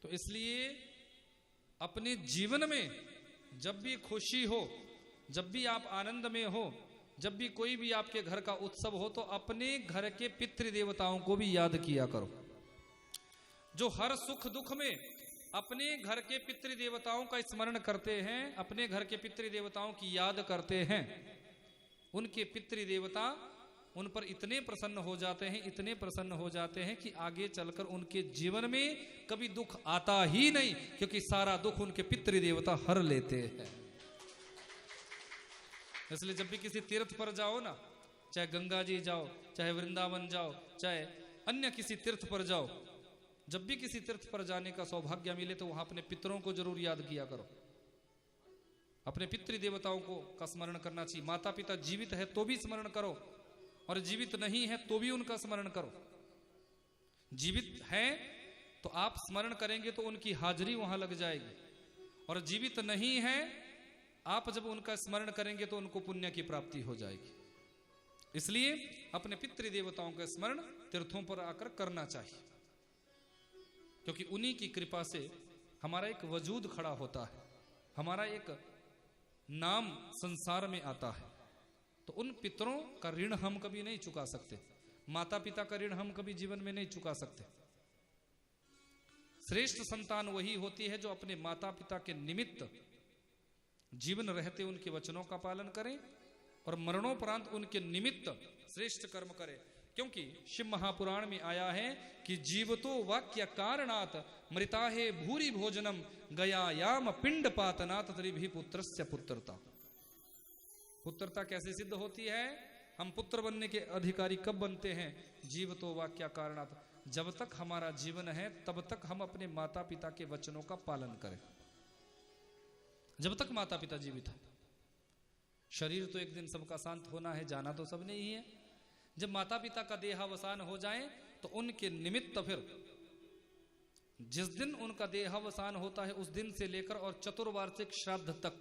तो इसलिए अपने जीवन में जब भी खुशी हो, जब भी आप आनंद में हो, जब भी कोई भी आपके घर का उत्सव हो, तो अपने घर के पितृदेवताओं को भी याद किया करो। जो हर सुख दुख में अपने घर के पितृदेवताओं का स्मरण करते हैं, अपने घर के पितृदेवताओं की याद करते हैं, उनके पितृदेवता उन पर इतने प्रसन्न हो जाते हैं, इतने प्रसन्न हो जाते हैं कि आगे चलकर उनके जीवन में कभी दुख आता ही नहीं, क्योंकि सारा दुख उनके पितृदेवता हर लेते हैं। इसलिए जब भी किसी तीर्थ पर जाओ ना, चाहे गंगा जी जाओ, चाहे वृंदावन जाओ, चाहे अन्य किसी तीर्थ पर जाओ, जब भी किसी तीर्थ पर जाने का सौभाग्य मिले तो वहां अपने पितरों को जरूर याद किया करो। अपने पितृ देवताओं को का स्मरण करना चाहिए। माता पिता जीवित है तो भी स्मरण करो, और जीवित नहीं है तो भी उनका स्मरण करो। जीवित है तो आप स्मरण करेंगे तो उनकी हाजिरी वहां लग जाएगी, और जीवित नहीं है आप जब उनका स्मरण करेंगे तो उनको पुण्य की प्राप्ति हो जाएगी। इसलिए अपने पितृ देवताओं का स्मरण तीर्थों पर आकर करना चाहिए, क्योंकि उन्हीं की कृपा से हमारा एक वजूद खड़ा होता है, हमारा एक नाम संसार में आता है। तो उन पितरों का ऋण हम कभी नहीं चुका सकते, माता पिता का ऋण हम कभी जीवन में नहीं चुका सकते। श्रेष्ठ संतान वही होती है जो अपने माता पिता के निमित्त जीवन रहते उनके वचनों का पालन करें और मरणोपरांत उनके निमित्त श्रेष्ठ कर्म करे। क्योंकि शिव महापुराण में आया है कि जीवतो वाक्य कारणात मृताहे भूरि भोजनम गया याम पिंड पातनात त्रिभि पुत्रस्य पुत्रता। पुत्रता कैसे सिद्ध होती है? हम पुत्र बनने के अधिकारी कब बनते हैं? जीवतो वाक्य कारणात, जब तक हमारा जीवन है तब तक हम अपने माता पिता के वचनों का पालन करें, जब तक माता पिता जीवित है। शरीर तो एक दिन सबका शांत होना है, जाना तो सबने ही है। जब माता पिता का देहावसान हो जाए तो उनके निमित्त फिर जिस दिन उनका देहावसान होता है उस दिन से लेकर और चतुर्वार्षिक श्राद्ध तक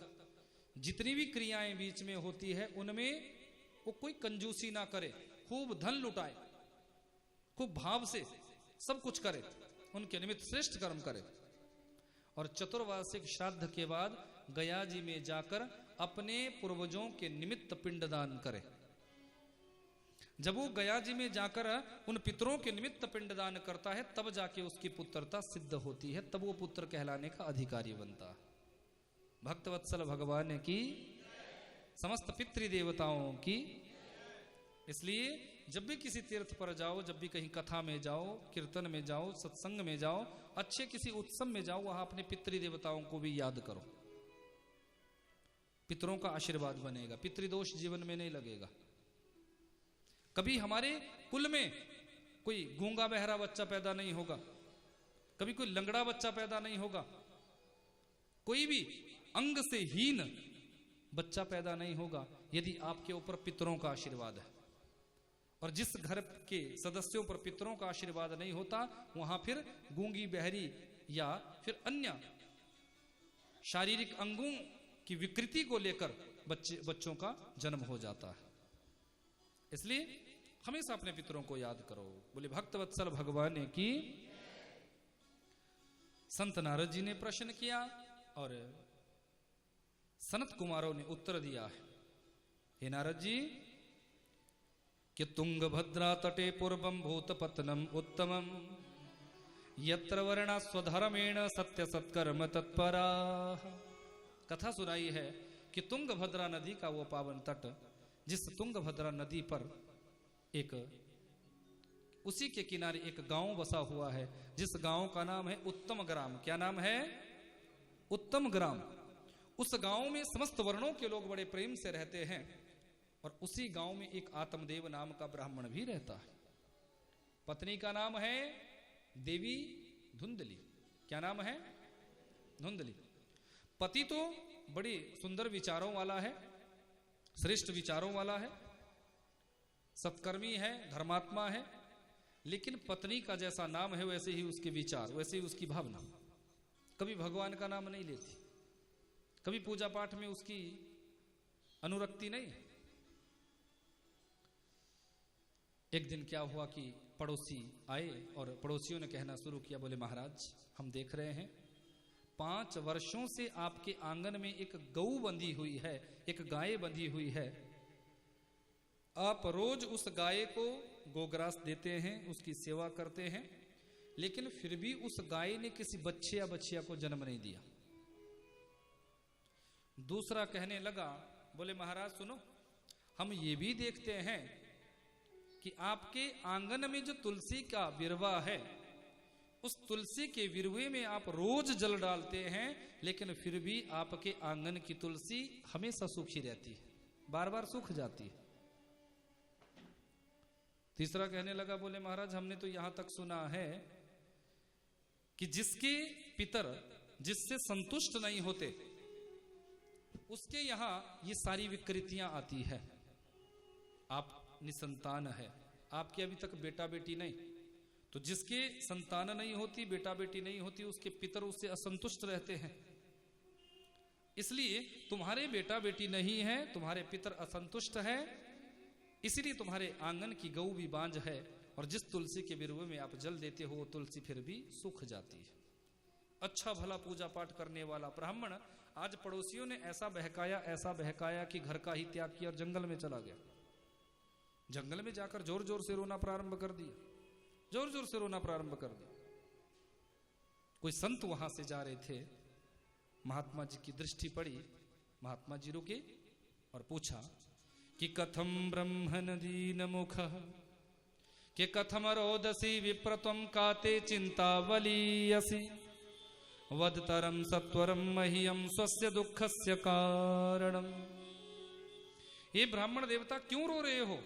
जितनी भी क्रियाएं बीच में होती है उनमें वो कोई कंजूसी ना करे, खूब धन लुटाए, खूब भाव से सब कुछ करे, उनके निमित्त श्रेष्ठ कर्म करे। और चतुर्वार्षिक श्राद्ध के बाद गया जी में जाकर अपने पूर्वजों के निमित्त पिंडदान करे। जब वो गया जी में जाकर उन पितरों के निमित्त पिंडदान करता है तब जाके उसकी पुत्रता सिद्ध होती है, तब वो पुत्र कहलाने का अधिकारी बनता है। भक्तवत्सल भगवान की, समस्त पितृ देवताओं की। इसलिए जब भी किसी तीर्थ पर जाओ, जब भी कहीं कथा में जाओ, कीर्तन में जाओ, सत्संग में जाओ, अच्छे किसी उत्सव में जाओ, वहां अपने पितृ देवताओं को भी याद करो। पितरों का आशीर्वाद बनेगा, पितृदोष जीवन में नहीं लगेगा। कभी हमारे कुल में कोई गूंगा बहरा बच्चा पैदा नहीं होगा, कभी कोई लंगड़ा बच्चा पैदा नहीं होगा, कोई भी अंग से हीन बच्चा पैदा नहीं होगा यदि आपके ऊपर पितरों का आशीर्वाद है। और जिस घर के सदस्यों पर पितरों का आशीर्वाद नहीं होता वहां फिर गूंगी बहरी या फिर अन्य शारीरिक अंगों की विकृति को लेकर बच्चों का जन्म हो जाता है। इसलिए हमेशा अपने पितरों को याद करो। बोले भक्तवत्सल भगवान की। संत नारद जी ने प्रश्न किया और सनत कुमारों ने उत्तर दिया है। हे नारद जी, कि तुंगभद्रा तटे पूर्वम भूतपतनम उत्तमम यत्र वर्णा स्वधर्मेण सत्य सत्कर्म तत्परा। कथा सुनाई है कि तुंगभद्रा नदी का वो पावन तट, जिस तुंगभद्रा नदी पर एक उसी के किनारे एक गांव बसा हुआ है, जिस गांव का नाम है उत्तम ग्राम। क्या नाम है? उत्तम ग्राम। उस गांव में समस्त वर्णों के लोग बड़े प्रेम से रहते हैं और उसी गांव में एक आत्मदेव नाम का ब्राह्मण भी रहता है। पत्नी का नाम है देवी धुंधली। क्या नाम है? धुंधली। पति तो बड़ी सुंदर विचारों वाला है, श्रेष्ठ विचारों वाला है, सत्कर्मी है, धर्मात्मा है, लेकिन पत्नी का जैसा नाम है वैसे ही उसके विचार, वैसे ही उसकी भावना। कभी भगवान का नाम नहीं लेती, कभी पूजा पाठ में उसकी अनुरक्ति नहीं। एक दिन क्या हुआ कि पड़ोसी आए और पड़ोसियों ने कहना शुरू किया, बोले महाराज हम देख रहे हैं 5 वर्षों से आपके आंगन में एक गऊ बंधी हुई है, एक गाय बंधी हुई है। आप रोज उस गाय को गोग्रास देते हैं, उसकी सेवा करते हैं, लेकिन फिर भी उस गाय ने किसी बच्चे या बच्चिया को जन्म नहीं दिया। दूसरा कहने लगा, बोले महाराज सुनो, हम ये भी देखते हैं कि आपके आंगन में जो तुलसी का विरवा है, उस तुलसी के विरवे में आप रोज जल डालते हैं, लेकिन फिर भी आपके आंगन की तुलसी हमेशा सूखी रहती है, बार बार सूख जाती है। तीसरा कहने लगा, बोले महाराज हमने तो यहां तक सुना है कि जिसके पितर जिससे संतुष्ट नहीं होते उसके यहां ये सारी विकृतियां आती है। आप निसंतान है, आपके अभी तक बेटा बेटी नहीं, तो जिसके संतान नहीं होती, बेटा बेटी नहीं होती, उसके पितर उससे असंतुष्ट रहते हैं। इसलिए तुम्हारे बेटा बेटी नहीं है, तुम्हारे पितर असंतुष्ट है, इसलिए तुम्हारे आंगन की गऊ भी बांझ है, और जिस तुलसी के बिरुवे में आप जल देते हो वो तुलसी फिर भी सूख जाती है। अच्छा भला पूजा पाठ करने वाला ब्राह्मण आज पड़ोसियों ने ऐसा बहकाया कि घर का ही त्याग किया और जंगल में चला गया। जंगल में जाकर जोर जोर से रोना प्रारंभ कर दिया, जोर जोर से रोना प्रारंभ कर दिया। कोई संत वहां से जा रहे थे, महात्मा जी की दृष्टि पड़ी, महात्मा जी रुके और पूछा कि कथम ब्रह्मन दीन मुख के कथम रोदसी विप्रतम काते चिंतावलीयसी वदतरम सत्वरम मह्यम स्वस्य दुखस्य कारणम। ये ब्राह्मण देवता क्यों रो रहे हो?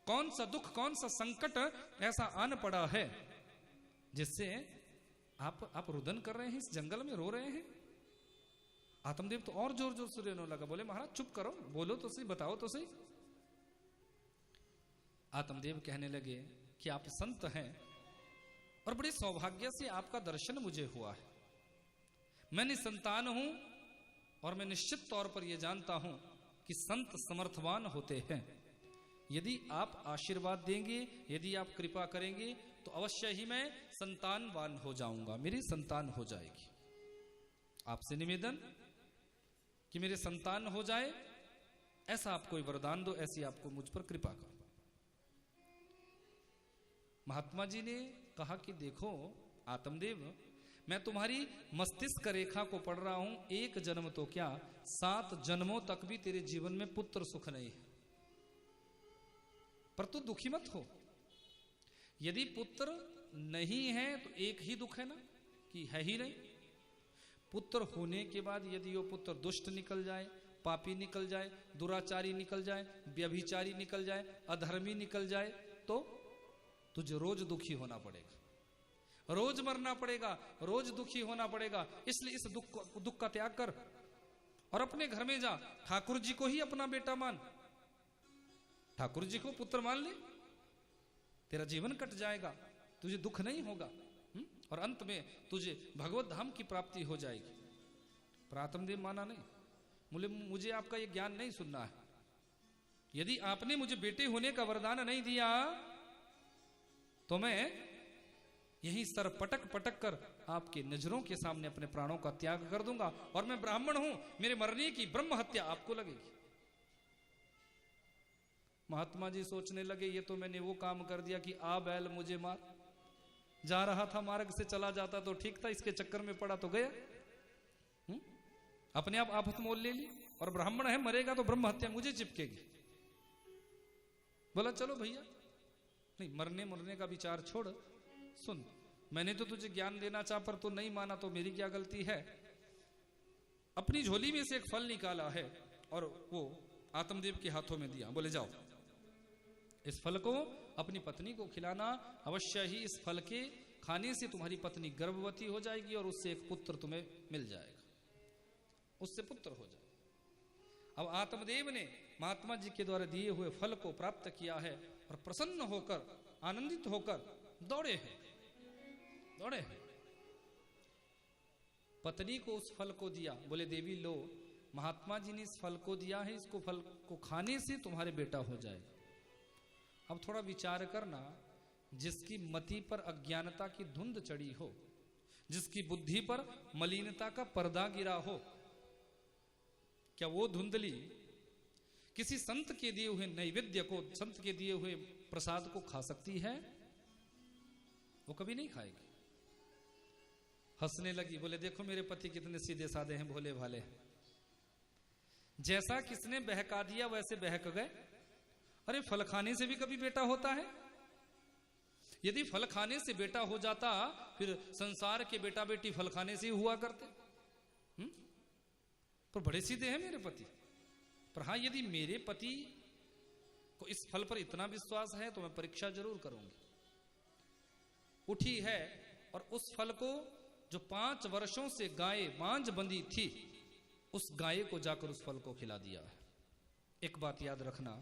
कौन सा दुख, कौन सा संकट ऐसा आन पड़ा है जिससे आप रुदन कर रहे हैं, इस जंगल में रो रहे हैं? आत्मदेव तो और जोर जोर से रोने लगा, बोले महाराज चुप करो, बोलो तो सही, बताओ तो सही। आत्मदेव कहने लगे कि आप संत हैं और बड़े सौभाग्य से आपका दर्शन मुझे हुआ है। मैं निसंतान हूं और मैं निश्चित तौर पर यह जानता हूं कि संत समर्थवान होते हैं। यदि आप आशीर्वाद देंगे, यदि आप कृपा करेंगे तो अवश्य ही मैं संतानवान हो जाऊंगा, मेरी संतान हो जाएगी। आपसे निवेदन कि मेरे संतान हो जाए, ऐसा आप कोई वरदान दो, ऐसी आपको मुझ पर कृपा करो। महात्मा जी ने कहा कि देखो आत्मदेव, मैं तुम्हारी मस्तिष्क रेखा को पढ़ रहा हूं, एक जन्म तो क्या 7 जन्मों तक भी तेरे जीवन में पुत्र सुख नहीं है, पर तू दुखी मत हो। यदि पुत्र नहीं है तो एक ही दुख है ना, कि है ही नहीं। पुत्र होने के बाद यदि वो पुत्र दुष्ट निकल जाए, पापी निकल जाए, दुराचारी निकल जाए, व्यभिचारी निकल जाए, अधर्मी निकल जाए, तो तुझे रोज दुखी होना पड़ेगा, रोज मरना पड़ेगा, रोज दुखी होना पड़ेगा। इसलिए इस दुख का त्याग कर और अपने घर में जा, ठाकुर जी को ही अपना बेटा मान, ठाकुर जी को पुत्र मान ले, तेरा जीवन कट जाएगा, तुझे दुख नहीं होगा, और अंत में तुझे भगवत धाम की प्राप्ति हो जाएगी। पर आत्मदेव माना नहीं, मुझे आपका ये ज्ञान नहीं सुनना है। यदि आपने मुझे बेटे होने का वरदान नहीं दिया तो मैं यहीं सर पटक पटक कर आपके नजरों के सामने अपने प्राणों का त्याग कर दूंगा, और मैं ब्राह्मण हूं, मेरे मरने की ब्रह्म हत्या आपको लगेगी। महात्मा जी सोचने लगे, ये तो मैंने वो काम कर दिया कि आ बैल मुझे मार, जा रहा था मार्ग से चला जाता तो ठीक था, इसके चक्कर में पड़ा तो गया। अपने आप आफत मोल ले ली, और ब्राह्मण है, मरेगा तो ब्रह्म हत्या मुझे चिपकेगी। बोला चलो भैया, नहीं मरने का विचार छोड़, सुन, मैंने तो तुझे ज्ञान देना चाहा पर तू नहीं माना, तो मेरी क्या गलती है। अपनी झोली में से एक फल निकाला है और वो आत्मदेव के हाथों में दिया, बोले जाओ इस फल को अपनी पत्नी को खिलाना, अवश्य ही इस फल के खाने से तुम्हारी पत्नी गर्भवती हो जाएगी और उससे एक पुत्र तुम्हें मिल जाएगा, उससे पुत्र हो जाएगा। अब आत्मदेव ने महात्मा जी के द्वारा दिए हुए फल को प्राप्त किया है और प्रसन्न होकर, आनंदित होकर दौड़े हैं। पत्नी को उस फल को दिया, बोले देवी लो, महात्मा जी ने इस फल को दिया है, इसको फल को खाने से तुम्हारे बेटा हो जाएगा। अब थोड़ा विचार करना, जिसकी मति पर अज्ञानता की धुंध चढ़ी हो, जिसकी बुद्धि पर मलिनता का पर्दा गिरा हो, क्या वो धुंधली किसी संत के दिए हुए नैवेद्य को, संत के दिए हुए प्रसाद को खा सकती है? वो कभी नहीं खाएगी। हंसने लगी, बोले देखो मेरे पति कितने सीधे साधे हैं, भोले भाले हैं, जैसा किसने बहका दिया वैसे बहक गए। अरे फल खाने से भी कभी बेटा होता है? यदि फल खाने से बेटा हो जाता फिर संसार के बेटा बेटी फल खाने से ही हुआ करते। पर बड़े सीधे हैं मेरे पति। पर हाँ, यदि मेरे पति को इस फल पर इतना विश्वास है तो मैं परीक्षा जरूर करूंगी। उठी है और उस फल को जो 5 वर्षों से गाय बांझ बंधी थी उस गाय को जाकर उस फल को खिला दिया है। एक बात याद रखना,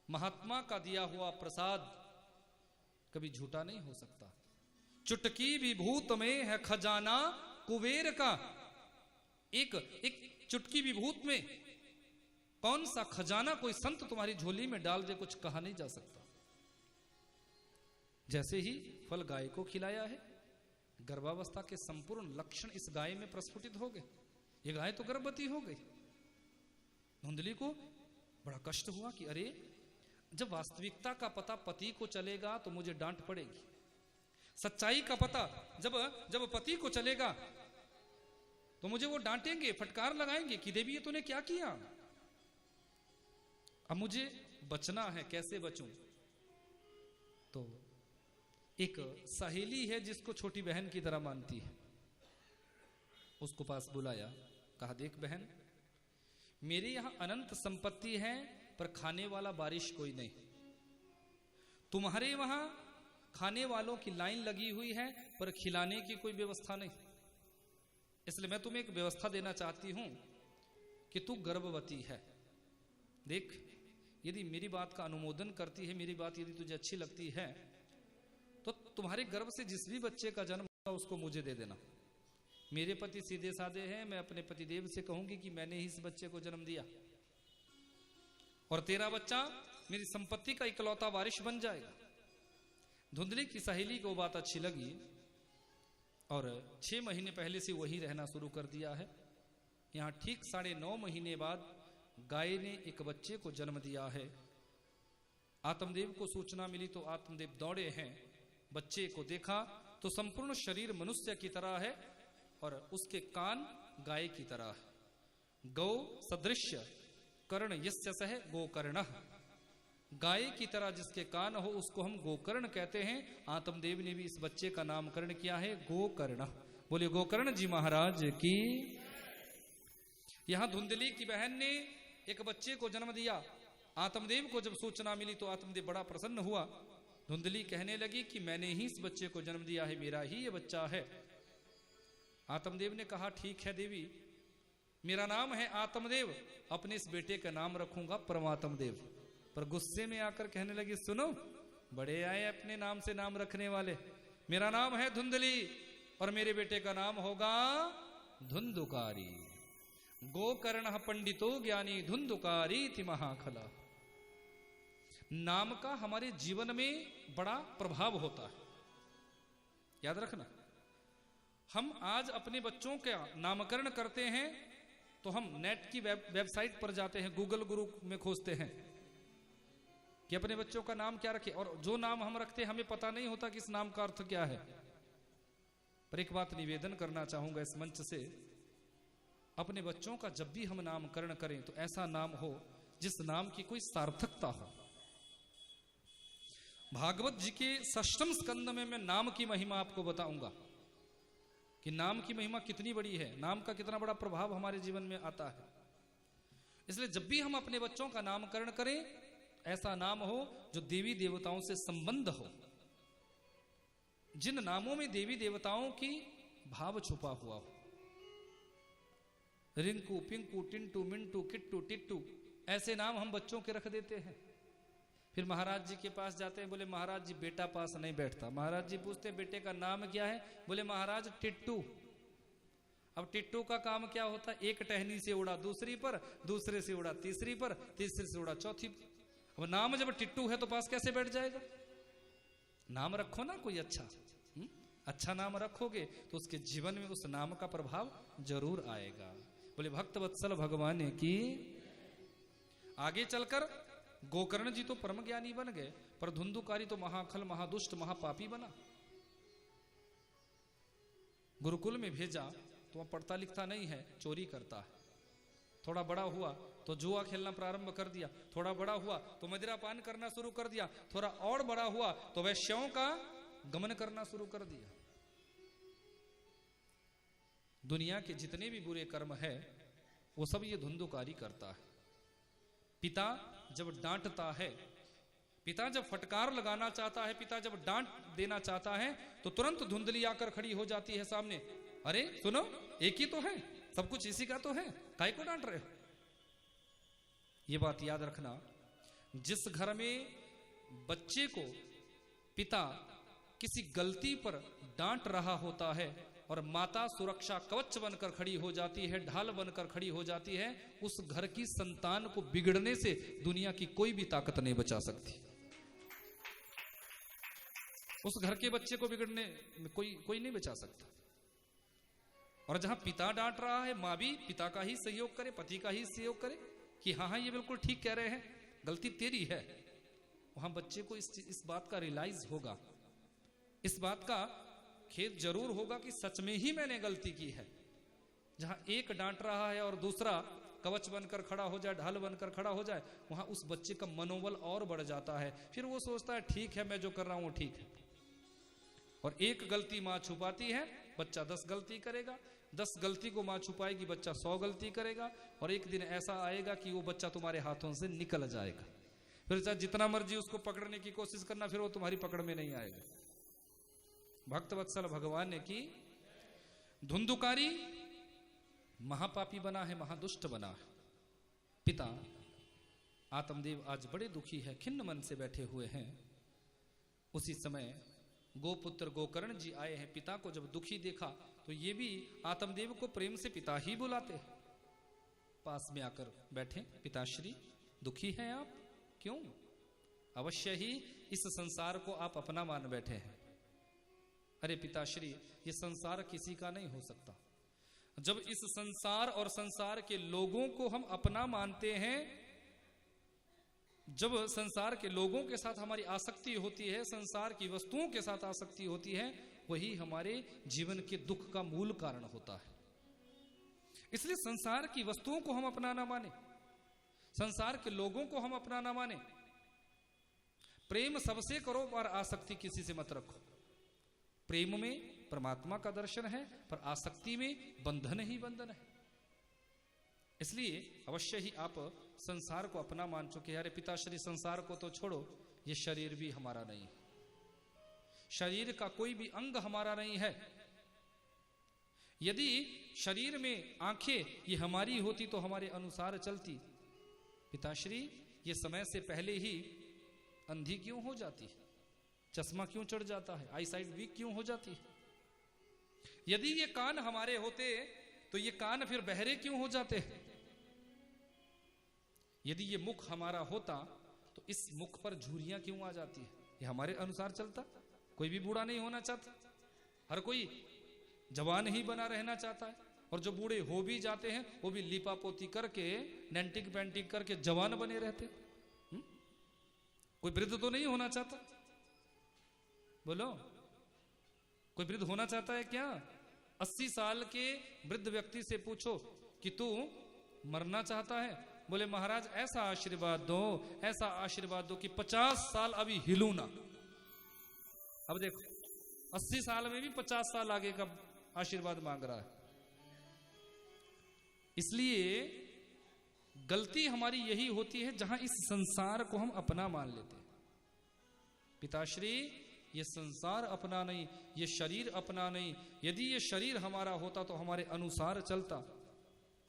महात्मा का दिया हुआ प्रसाद कभी झूठा नहीं हो सकता। चुटकी विभूत में है खजाना कुबेर का। एक चुटकी विभूत में कौन सा खजाना कोई संत तुम्हारी झोली में डाल दे, कुछ कहा नहीं जा सकता। जैसे ही फल गाय को खिलाया है, गर्भावस्था के संपूर्ण लक्षण इस गाय में प्रस्फुटित हो गए। ये गाय तो गर्भवती हो गई। धुंधली को बड़ा कष्ट हुआ कि अरे, जब वास्तविकता का पता पति को चलेगा तो मुझे डांट पड़ेगी। सच्चाई का पता जब पति को चलेगा तो मुझे वो डांटेंगे, फटकार लगाएंगे कि देवी ये तूने क्या किया। अब मुझे बचना है, कैसे बचूं? तो एक सहेली है जिसको छोटी बहन की तरह मानती है, उसको पास बुलाया, कहा देख बहन, मेरे यहां अनंत संपत्ति है पर खाने वाला बारिश कोई नहीं। तुम्हारे वहां खाने वालों की लाइन लगी हुई है पर खिलाने की कोई व्यवस्था नहीं। इसलिए मैं तुम्हें एक व्यवस्था देना चाहती हूं कि तू गर्भवती है। देख, यदि मेरी बात का अनुमोदन करती है, मेरी बात यदि तुझे अच्छी लगती है, तो तुम्हारे गर्भ से जिस भी बच्चे का जन्म होगा उसको मुझे दे देना। मेरे पति सीधे साधे हैं, मैं अपने पतिदेव से कहूंगी कि मैंने ही इस बच्चे को जन्म दिया और तेरा बच्चा मेरी संपत्ति का इकलौता वारिश बन जाएगा। धुंधली की सहेली को बात अच्छी लगी और 6 महीने पहले से वही रहना शुरू कर दिया है। यहां ठीक 9.5 महीने बाद गाय ने एक बच्चे को जन्म दिया है। आत्मदेव को सूचना मिली तो आत्मदेव दौड़े हैं। बच्चे को देखा तो संपूर्ण शरीर मनुष्य की तरह है और उसके कान गाय की तरह है। गौ सदृश्य कर्ण यस्य सह गोकर्णः। गाय की तरह जिसके कान हो उसको हम गोकर्ण कहते हैं। आत्मदेव ने भी इस बच्चे का नामकरण किया है गोकर्ण। बोले गोकर्ण जी महाराज की। यहां धुंधली की बहन ने एक बच्चे को जन्म दिया। आत्मदेव को जब सूचना मिली तो आत्मदेव बड़ा प्रसन्न हुआ। धुंधली कहने लगी कि मैंने ही इस बच्चे को जन्म दिया है, मेरा ही ये बच्चा है। आत्मदेव ने कहा ठीक है देवी, मेरा नाम है आत्मदेव, अपने इस बेटे का नाम रखूंगा परमात्म देव। पर गुस्से में आकर कहने लगी सुनो, बड़े आए अपने नाम से नाम रखने वाले, मेरा नाम है धुंधली और मेरे बेटे का नाम होगा धुंधुकारी। गोकर्ण पंडितो ज्ञानी धुंधुकारी थी महाखला। नाम का हमारे जीवन में बड़ा प्रभाव होता है, याद रखना। हम आज अपने बच्चों का नामकरण करते हैं तो हम नेट की वेबसाइट पर जाते हैं, गूगल गुरु में खोजते हैं कि अपने बच्चों का नाम क्या रखें, और जो नाम हम रखते हैं हमें पता नहीं होता कि इस नाम का अर्थ क्या है। पर एक बात निवेदन करना चाहूंगा इस मंच से, अपने बच्चों का जब भी हम नामकरण करें तो ऐसा नाम हो जिस नाम की कोई सार्थकता हो। भागवत जी के 6वें स्कंद में मैं नाम की महिमा आपको बताऊंगा कि नाम की महिमा कितनी बड़ी है, नाम का कितना बड़ा प्रभाव हमारे जीवन में आता है। इसलिए जब भी हम अपने बच्चों का नामकरण करें, ऐसा नाम हो जो देवी देवताओं से संबंध हो। जिन नामों में देवी देवताओं की भाव छुपा हुआ हो, रिंकू, पिंकू, टिंटू, मिंटू, किट्टू, टिट्टू, ऐसे नाम हम बच्चों के रख देते हैं। फिर महाराज जी के पास जाते हैं, बोले महाराज जी बेटा पास नहीं बैठता। महाराज जी पूछते हैं बेटे का नाम क्या है? बोले महाराज टिट्टू। अब टिट्टू का काम क्या होता है? एक टहनी से उड़ा दूसरी पर, दूसरे से उड़ा तीसरी पर, तीसरे से उड़ा चौथी। अब नाम जब टिट्टू है तो पास कैसे बैठ जाएगा? नाम रखो ना कोई अच्छा, अच्छा नाम रखोगे तो उसके जीवन में उस नाम का प्रभाव जरूर आएगा। बोले भक्त वत्सल भगवान की। आगे चलकर गोकर्ण जी तो परम ज्ञानी बन गए, पर धुंधुकारी तो महाखल, महादुष्ट, महापापी बना। गुरुकुल में भेजा तो वह पढ़ता लिखता नहीं है, चोरी करता है। थोड़ा बड़ा हुआ तो जुआ खेलना प्रारंभ कर दिया, थोड़ा बड़ा हुआ तो मदिरा पान करना शुरू कर दिया, थोड़ा और बड़ा हुआ तो वैश्यों का गमन करना शुरू कर दिया। दुनिया के जितने भी बुरे कर्म है वो सब ये धुंधुकारी करता है। पिता जब डांटता है, पिता जब फटकार लगाना चाहता है, पिता जब डांट देना चाहता है तो तुरंत धुंधली आकर खड़ी हो जाती है सामने। अरे सुनो, एक ही तो है, सब कुछ इसी का तो है, काहे को डांट रहे हो? ये बात याद रखना, जिस घर में बच्चे को पिता किसी गलती पर डांट रहा होता है और माता सुरक्षा कवच बनकर खड़ी हो जाती है, ढाल बनकर खड़ी हो जाती है, उस घर की संतान को बिगड़ने से दुनिया की कोई भी ताकत नहीं बचा सकती। उस घर के बच्चे को बिगड़ने में कोई नहीं बचा सकता। और जहां पिता डांट रहा है, मां भी पिता का ही सहयोग करे, पति का ही सहयोग करे कि हाँ हाँ ये बिल्कुल ठीक कह रहे हैं, गलती तेरी है। वहां बच्चे को इस बात का रियलाइज होगा, इस बात का खेद जरूर होगा कि सच में ही मैंने गलती की है। जहां एक डांट रहा है और दूसरा कवच बनकर खड़ा हो जाए, ढाल बनकर खड़ा हो जाए, वहां उस बच्चे का मनोबल और बढ़ जाता है। फिर वो सोचता है ठीक है, मैं जो कर रहा हूं ठीक है। और एक गलती मां छुपाती है, बच्चा 10 गलती करेगा, 10 गलती को मां छुपाएगी, बच्चा 100 गलती करेगा। और एक दिन ऐसा आएगा कि वो बच्चा तुम्हारे हाथों से निकल जाएगा। फिर चाहे जितना मर्जी उसको पकड़ने की कोशिश करना, फिर वो तुम्हारी पकड़ में नहीं आएगा। भक्तवत्सल भगवान ने की धुंधुकारी महापापी बना है, महादुष्ट बना है। पिता आत्मदेव आज बड़े दुखी है, खिन्न मन से बैठे हुए हैं। उसी समय गोपुत्र गोकर्ण जी आए हैं। पिता को जब दुखी देखा तो ये भी आत्मदेव को प्रेम से पिता ही बुलाते हैं। पास में आकर बैठे, पिताश्री दुखी हैं आप? क्यों? अवश्य ही इस संसार को आप अपना मान बैठे हैं। अरे पिताश्री, ये संसार किसी का नहीं हो सकता। जब इस संसार और संसार के लोगों को हम अपना मानते हैं, जब संसार के लोगों के साथ हमारी आसक्ति होती है, संसार की वस्तुओं के साथ आसक्ति होती है, वही हमारे जीवन के दुख का मूल कारण होता है। इसलिए संसार की वस्तुओं को हम अपना ना माने, संसार के लोगों को हम अपना ना माने। प्रेम सबसे करो और आसक्ति किसी से मत रखो। प्रेम में परमात्मा का दर्शन है, पर आसक्ति में बंधन ही बंधन है। इसलिए अवश्य ही आप संसार को अपना मान चुके हैं। अरे पिताश्री, संसार को तो छोड़ो, ये शरीर भी हमारा नहीं है, शरीर का कोई भी अंग हमारा नहीं है। यदि शरीर में आंखें ये हमारी होती तो हमारे अनुसार चलती। पिताश्री, ये समय से पहले ही अंधी क्यों हो जाती है? चश्मा क्यों चढ़ जाता है? आई साइट वीक क्यों हो जाती है? यदि ये कान हमारे होते तो ये कान फिर बहरे क्यों हो जाते हैं? यदि ये मुख हमारा होता तो इस मुख पर झुर्रियां क्यों आ जाती है? ये हमारे अनुसार चलता। कोई भी बूढ़ा नहीं होना चाहता, हर कोई जवान ही बना रहना चाहता है। और जो बूढ़े हो भी जाते हैं वो भी लिपा पोती करके, नेंटिक पेंटिक करके जवान बने रहते। कोई वृद्ध तो नहीं होना चाहता? बोलो, कोई वृद्ध होना चाहता है क्या? 80 साल के वृद्ध व्यक्ति से पूछो कि तू मरना चाहता है? बोले महाराज ऐसा आशीर्वाद दो, ऐसा आशीर्वाद दो कि 50 साल अभी हिलू ना। अब देखो, 80 साल में भी 50 साल आगे का आशीर्वाद मांग रहा है। इसलिए गलती हमारी यही होती है जहां इस संसार को हम अपना मान लेते हैं। पिताश्री, ये संसार अपना नहीं, ये शरीर अपना नहीं। यदि ये शरीर हमारा होता तो हमारे अनुसार चलता,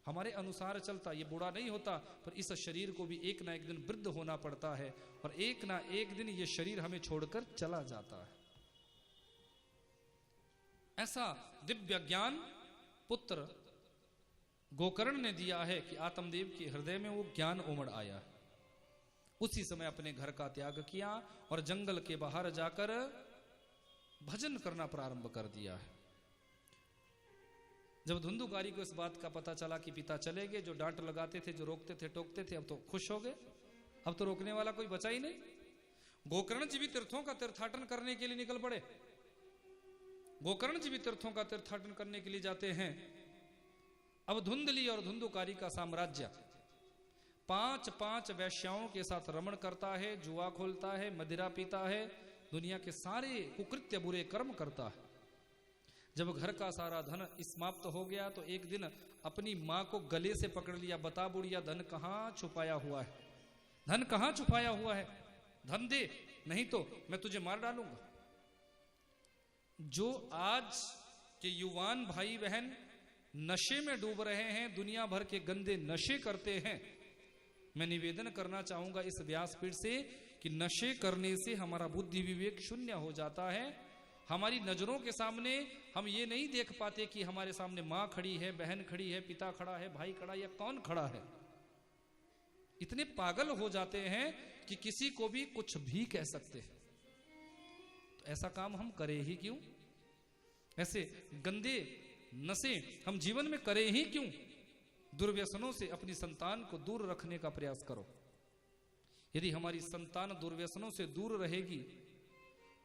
हमारे अनुसार चलता, ये बूढ़ा नहीं होता। पर इस शरीर को भी एक ना एक दिन वृद्ध होना पड़ता है और एक ना एक दिन ये शरीर हमें छोड़कर चला जाता है। ऐसा दिव्य ज्ञान पुत्र गोकर्ण ने दिया है कि आत्मदेव के हृदय में वो ज्ञान उमड़ आया। उसी समय अपने घर का त्याग किया और जंगल के बाहर जाकर भजन करना प्रारंभ कर दिया है। जब धुंधुकारी को इस बात का पता चला कि पिता चले गए, जो डांट लगाते थे, जो रोकते थे, टोकते थे, अब तो खुश हो गए, अब तो रोकने वाला कोई बचा ही नहीं। गोकर्ण जी भी तीर्थों का तीर्थाटन करने के लिए निकल पड़े। गोकर्ण जी भी तीर्थों का तीर्थाटन करने के लिए जाते हैं। अब धुंधली और धुंधुकारी का साम्राज्य 5 वैश्याओं के साथ रमण करता है, जुआ खोलता है, मदिरा पीता है, दुनिया के सारे कुकृत्य बुरे कर्म करता है। जब घर का सारा धन समाप्त हो गया तो एक दिन अपनी मां को गले से पकड़ लिया, बता बुढ़िया धन कहां छुपाया हुआ है? धन कहां छुपाया हुआ है? धन दे, नहीं तो मैं तुझे मार नशे में डूब रहे हैं, दुनिया भर के गंदे नशे करते हैं। मैं निवेदन करना चाहूंगा इस व्यासपीठ से कि नशे करने से हमारा बुद्धि विवेक शून्य हो जाता है। हमारी नजरों के सामने हम ये नहीं देख पाते कि हमारे सामने माँ खड़ी है, बहन खड़ी है, पिता खड़ा है, भाई खड़ा है या कौन खड़ा है। इतने पागल हो जाते हैं कि किसी को भी कुछ भी कह सकते हैं। तो ऐसा काम हम करें ही क्यों? ऐसे गंदे नशे हम जीवन में करें ही क्यों? दुर्व्यसनों से अपनी संतान को दूर रखने का प्रयास करो। यदि हमारी संतान दुर्व्यसनों से दूर रहेगी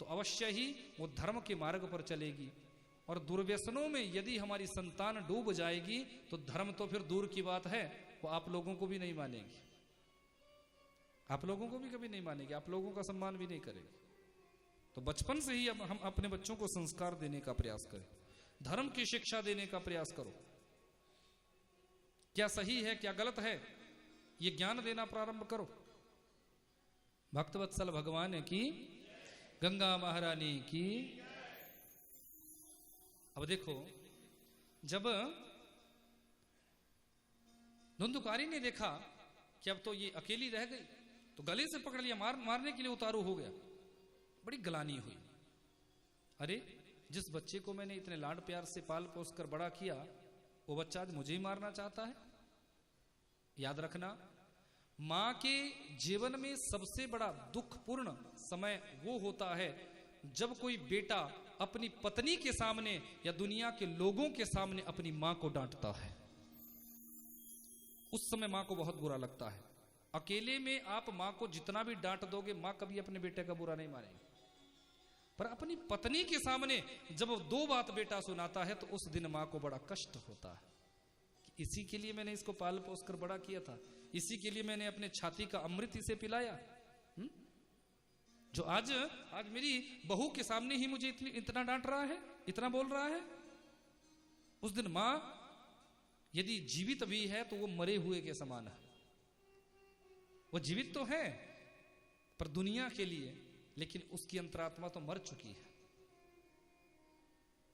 तो अवश्य ही वो धर्म के मार्ग पर चलेगी। और दुर्व्यसनों में यदि हमारी संतान डूब जाएगी तो धर्म तो फिर दूर की बात है, वो आप लोगों को भी नहीं मानेगी, आप लोगों को भी कभी नहीं मानेगी, आप लोगों का सम्मान भी नहीं करेगी। तो बचपन से ही अब हम अपने बच्चों को संस्कार देने का प्रयास करें, धर्म की शिक्षा देने का प्रयास करो। क्या सही है क्या गलत है ये ज्ञान देना प्रारंभ करो। भक्तवत्सल भगवान की, गंगा महारानी की। अब देखो, जब धुंधुकारी ने देखा कि अब तो ये अकेली रह गई तो गले से पकड़ लिया, मारने के लिए उतारू हो गया। बड़ी गलानी हुई। अरे जिस बच्चे को मैंने इतने लाड प्यार से पाल पोस कर बड़ा किया वो बच्चा आज मुझे ही मारना चाहता है। याद रखना, मां के जीवन में सबसे बड़ा दुखपूर्ण समय वो होता है जब कोई बेटा अपनी पत्नी के सामने या दुनिया के लोगों के सामने अपनी मां को डांटता है। उस समय मां को बहुत बुरा लगता है। अकेले में आप मां को जितना भी डांट दोगे, मां कभी अपने बेटे का बुरा नहीं मानेगी। पर अपनी पत्नी के सामने जब दो बात बेटा सुनाता है तो उस दिन मां को बड़ा कष्ट होता है कि इसी के लिए मैंने इसको पाल पोस कर बड़ा किया था, इसी के लिए मैंने अपने छाती का अमृत इसे पिलाया, जो आज मेरी बहू के सामने ही मुझे इतना डांट रहा है, इतना बोल रहा है। उस दिन मां यदि जीवित भी है तो वो मरे हुए के समान है। वो जीवित तो है पर दुनिया के लिए, लेकिन उसकी अंतरात्मा तो मर चुकी है,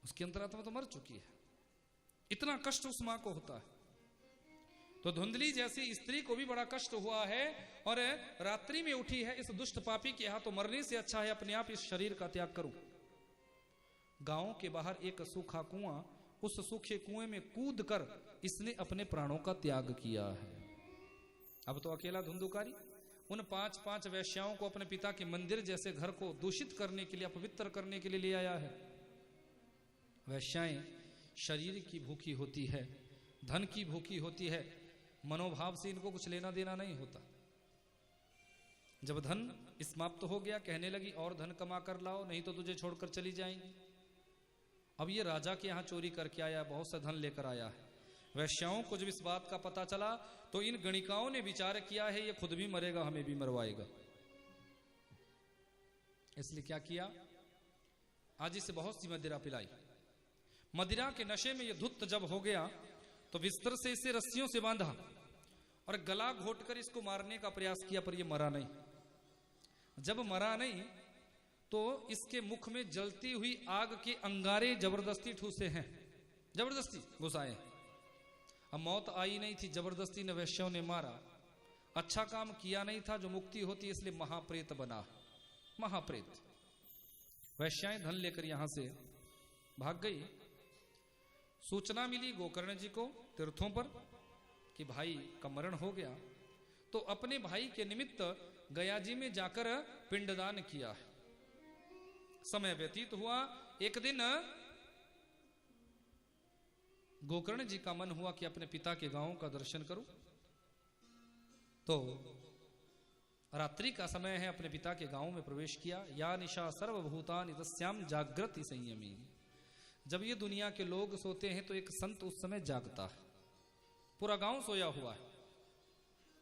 उसकी अंतरात्मा तो मर चुकी है। इतना कष्ट उस मां को होता है। तो धुंधली जैसी स्त्री को भी बड़ा कष्ट हुआ है और रात्रि में उठी है, इस दुष्ट पापी के हाथों मरने से अच्छा है अपने आप इस शरीर का त्याग करूं। गांव के बाहर एक सूखा कुआं, उस सूखे कुएं में कूद कर इसने अपने प्राणों का त्याग किया है। अब तो अकेला धुंधुकारी उन 5 वैश्याओं को अपने पिता के मंदिर जैसे घर को दूषित करने के लिए, अपवित्र करने के लिए ले आया है। वैश्याएं शरीर की भूखी होती है, धन की भूखी होती है, मनोभाव से इनको कुछ लेना देना नहीं होता। जब धन समाप्त हो गया कहने लगी और धन कमा कर लाओ नहीं तो तुझे छोड़कर चली जाएंगी। अब ये राजा के यहां चोरी करके आया, बहुत सा धन लेकर आया है। वैश्याओं को जब इस बात का पता चला तो इन गणिकाओं ने विचार किया है ये खुद भी मरेगा, हमें भी मरवाएगा। इसलिए क्या किया, आज इसे बहुत सी मदिरा पिलाई। मदिरा के नशे में ये धुत जब हो गया तो बिस्तर से इसे रस्सियों से बांधा और गला घोटकर इसको मारने का प्रयास किया, पर ये मरा नहीं। जब मरा नहीं तो इसके मुख में जलती हुई आग के अंगारे जबरदस्ती ठूसे हैं, जबरदस्ती घुसाए। अब मौत आई नहीं थी, जबरदस्ती ने वैश्यों ने मारा। अच्छा काम किया नहीं था जो मुक्ति होती, इसलिए महाप्रेत बना, महाप्रेत। वैश्याएं धन लेकर यहां से भाग गई। सूचना मिली गोकर्ण जी को तीर्थों पर कि भाई का मरण हो गया, तो अपने भाई के निमित्त गया जी में जाकर पिंडदान किया है। समय व्यतीत हुआ। एक दिन गोकर्ण जी का मन हुआ कि अपने पिता के गांव का दर्शन करूं, तो रात्रि का समय है, अपने पिता के गांव में प्रवेश किया। या निशा सर्वभूतानि तस्याम जागृति संयमी। जब ये दुनिया के लोग सोते हैं तो एक संत उस समय जागता है। पूरा गांव सोया हुआ है,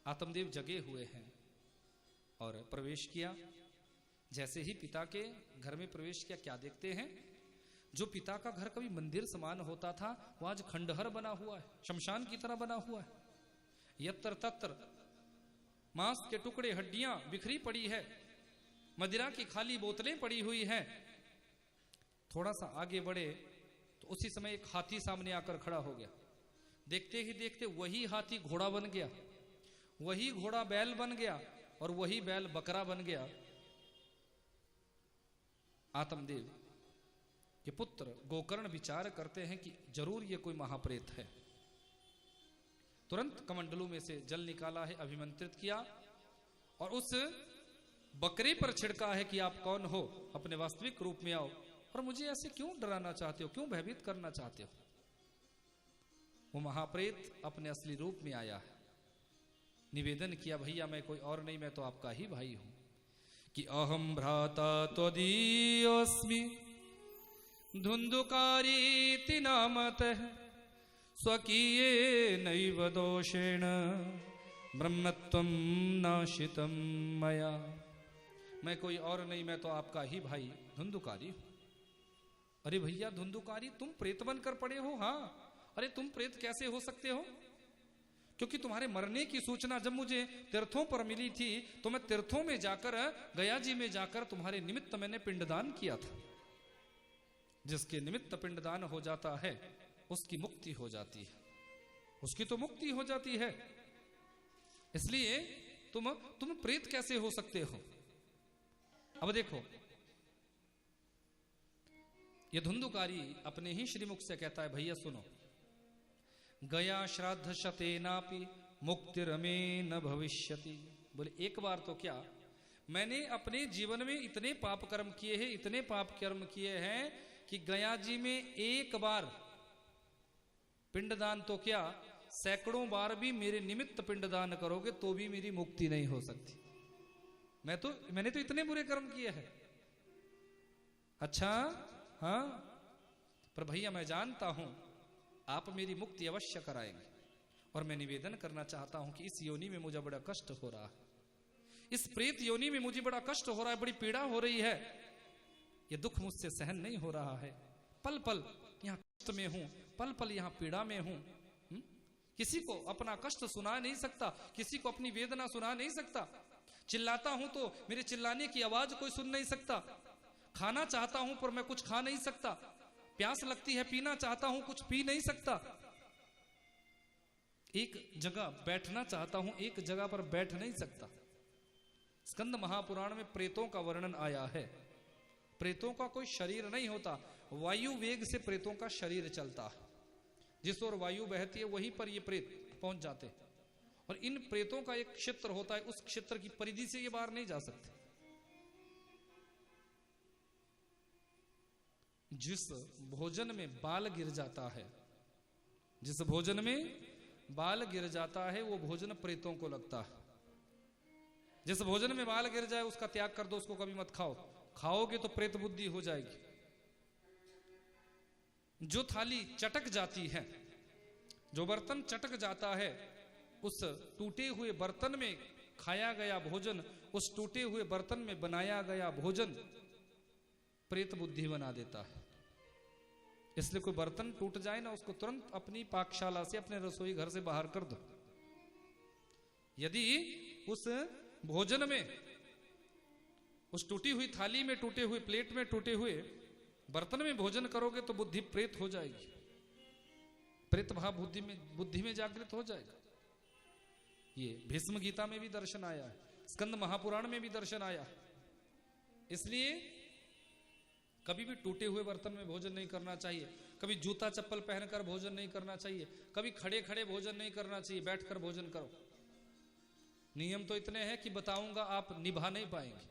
आत्मदेव जगे हुए हैं और प्रवेश किया। जैसे ही पिता के घर में प्रवेश किया, क्या देखते हैं, जो पिता का घर कभी मंदिर समान होता था वो आज खंडहर बना हुआ है, शमशान की तरह बना हुआ है। यत्र तत्र मांस के टुकड़े, हड्डियां बिखरी पड़ी है, मदिरा की खाली बोतलें पड़ी हुई हैं। थोड़ा सा आगे बढ़े तो तो उसी समय एक हाथी सामने आकर खड़ा हो गया। देखते ही देखते वही हाथी घोड़ा बन गया, वही घोड़ा बैल बन गया और वही बैल बकरा बन गया। आत्मदेव के पुत्र गोकर्ण विचार करते हैं कि जरूर ये कोई महाप्रेत है। तुरंत कमंडलू में से जल निकाला है, अभिमंत्रित किया और उस बकरे पर छिड़का है कि आप कौन हो, अपने वास्तविक रूप में आओ और मुझे ऐसे क्यों डराना चाहते हो, क्यों भयभीत करना चाहते हो। वो महाप्रेत अपने असली रूप में आया है। निवेदन किया, भैया मैं कोई और नहीं, मैं तो आपका ही भाई हूं। कि अहम भ्राता त्वदीयोऽस्मि धुंधुकारीति नामतः स्वकीये नैव दोषेण ब्रह्मत्वं नाशितं मया। मैं कोई और नहीं, मैं तो आपका ही भाई धुंधुकारी हूं। अरे भैया धुंधुकारी, तुम प्रेत बनकर पड़े हो? हाँ। अरे तुम प्रेत कैसे हो सकते हो? क्योंकि तुम्हारे मरने की सूचना जब मुझे तीर्थों पर मिली थी तो मैं तीर्थों में जाकर, गया जी में जाकर तुम्हारे निमित्त मैंने पिंडदान किया था। जिसके निमित्त पिंडदान हो जाता है उसकी मुक्ति हो जाती है, उसकी तो मुक्ति हो जाती है। इसलिए तुम प्रेत कैसे हो सकते हो? अब देखो, ये धुंधुकारी अपने ही श्रीमुख से कहता है, भैया सुनो, गया श्राद्ध शतेनापि मुक्तिरमे न भविष्यति। बोले एक बार तो क्या, मैंने अपने जीवन में इतने पाप कर्म किए हैं, इतने पाप कर्म किए हैं कि गया जी में एक बार पिंडदान तो क्या, सैकड़ों बार भी मेरे निमित्त पिंडदान करोगे तो भी मेरी मुक्ति नहीं हो सकती। मैंने तो इतने बुरे कर्म किए हैं। अच्छा हाँ, पर भैया मैं जानता हूं आप मेरी मुक्ति अवश्य कराएंगे और मैं निवेदन करना चाहता हूं कि इस योनि में मुझे बड़ा कष्ट हो रहा है, इस प्रेत योनि में मुझे बड़ा कष्ट हो रहा है, बड़ी पीड़ा हो रही है, ये दुख मुझसे सहन नहीं हो रहा है। पल पल यहां कष्ट में हूं, पल पल यहां पीड़ा में हूं। किसी को अपना कष्ट सुना नहीं सकता, किसी को अपनी वेदना सुना नहीं सकता। चिल्लाता हूं तो मेरे चिल्लाने की आवाज कोई सुन नहीं सकता। खाना चाहता हूं पर मैं कुछ खा नहीं सकता। प्यास लगती है, पीना चाहता हूं, कुछ पी नहीं सकता। एक जगह बैठना चाहता हूं, एक जगह पर बैठ नहीं सकता। स्कंद महापुराण में प्रेतों का वर्णन आया है। प्रेतों का कोई शरीर नहीं होता, वायु वेग से प्रेतों का शरीर चलता है। जिस ओर वायु बहती है वहीं पर ये प्रेत पहुंच जाते हैं। और इन प्रेतों का एक क्षेत्र होता है, उस क्षेत्र की परिधि से ये बाहर नहीं जा सकते। जिस भोजन में बाल गिर जाता है, जिस भोजन में बाल गिर जाता है वो भोजन प्रेतों को लगता है। जिस भोजन में बाल गिर जाए उसका त्याग कर दो, उसको कभी मत खाओ। खाओगे तो प्रेत बुद्धि हो जाएगी। जो थाली चटक जाती है, जो बर्तन चटक जाता है, उस टूटे हुए बर्तन में खाया गया भोजन, उस टूटे हुए बर्तन में बनाया गया भोजन प्रेत बुद्धि बना देता है। इसलिए कोई बर्तन टूट जाए ना, उसको तुरंत अपनी पाकशाला से, अपने रसोई घर से बाहर कर दो। यदि उस भोजन में, उस टूटी हुई थाली में, टूटे हुए प्लेट में, टूटे हुए बर्तन में भोजन करोगे तो बुद्धि प्रेत हो जाएगी। प्रेत भाव बुद्धि में जागृत हो जाएगा। ये भीष्म गीता में भी दर्शन आया है, स्कंद महापुराण में भी दर्शन आया है। इसलिए कभी भी टूटे हुए बर्तन में भोजन नहीं करना चाहिए, कभी जूता चप्पल पहनकर भोजन नहीं करना चाहिए, कभी खड़े खड़े भोजन नहीं करना चाहिए, बैठकर भोजन करो। नियम तो इतने हैं कि बताऊंगा आप निभा नहीं पाएंगे,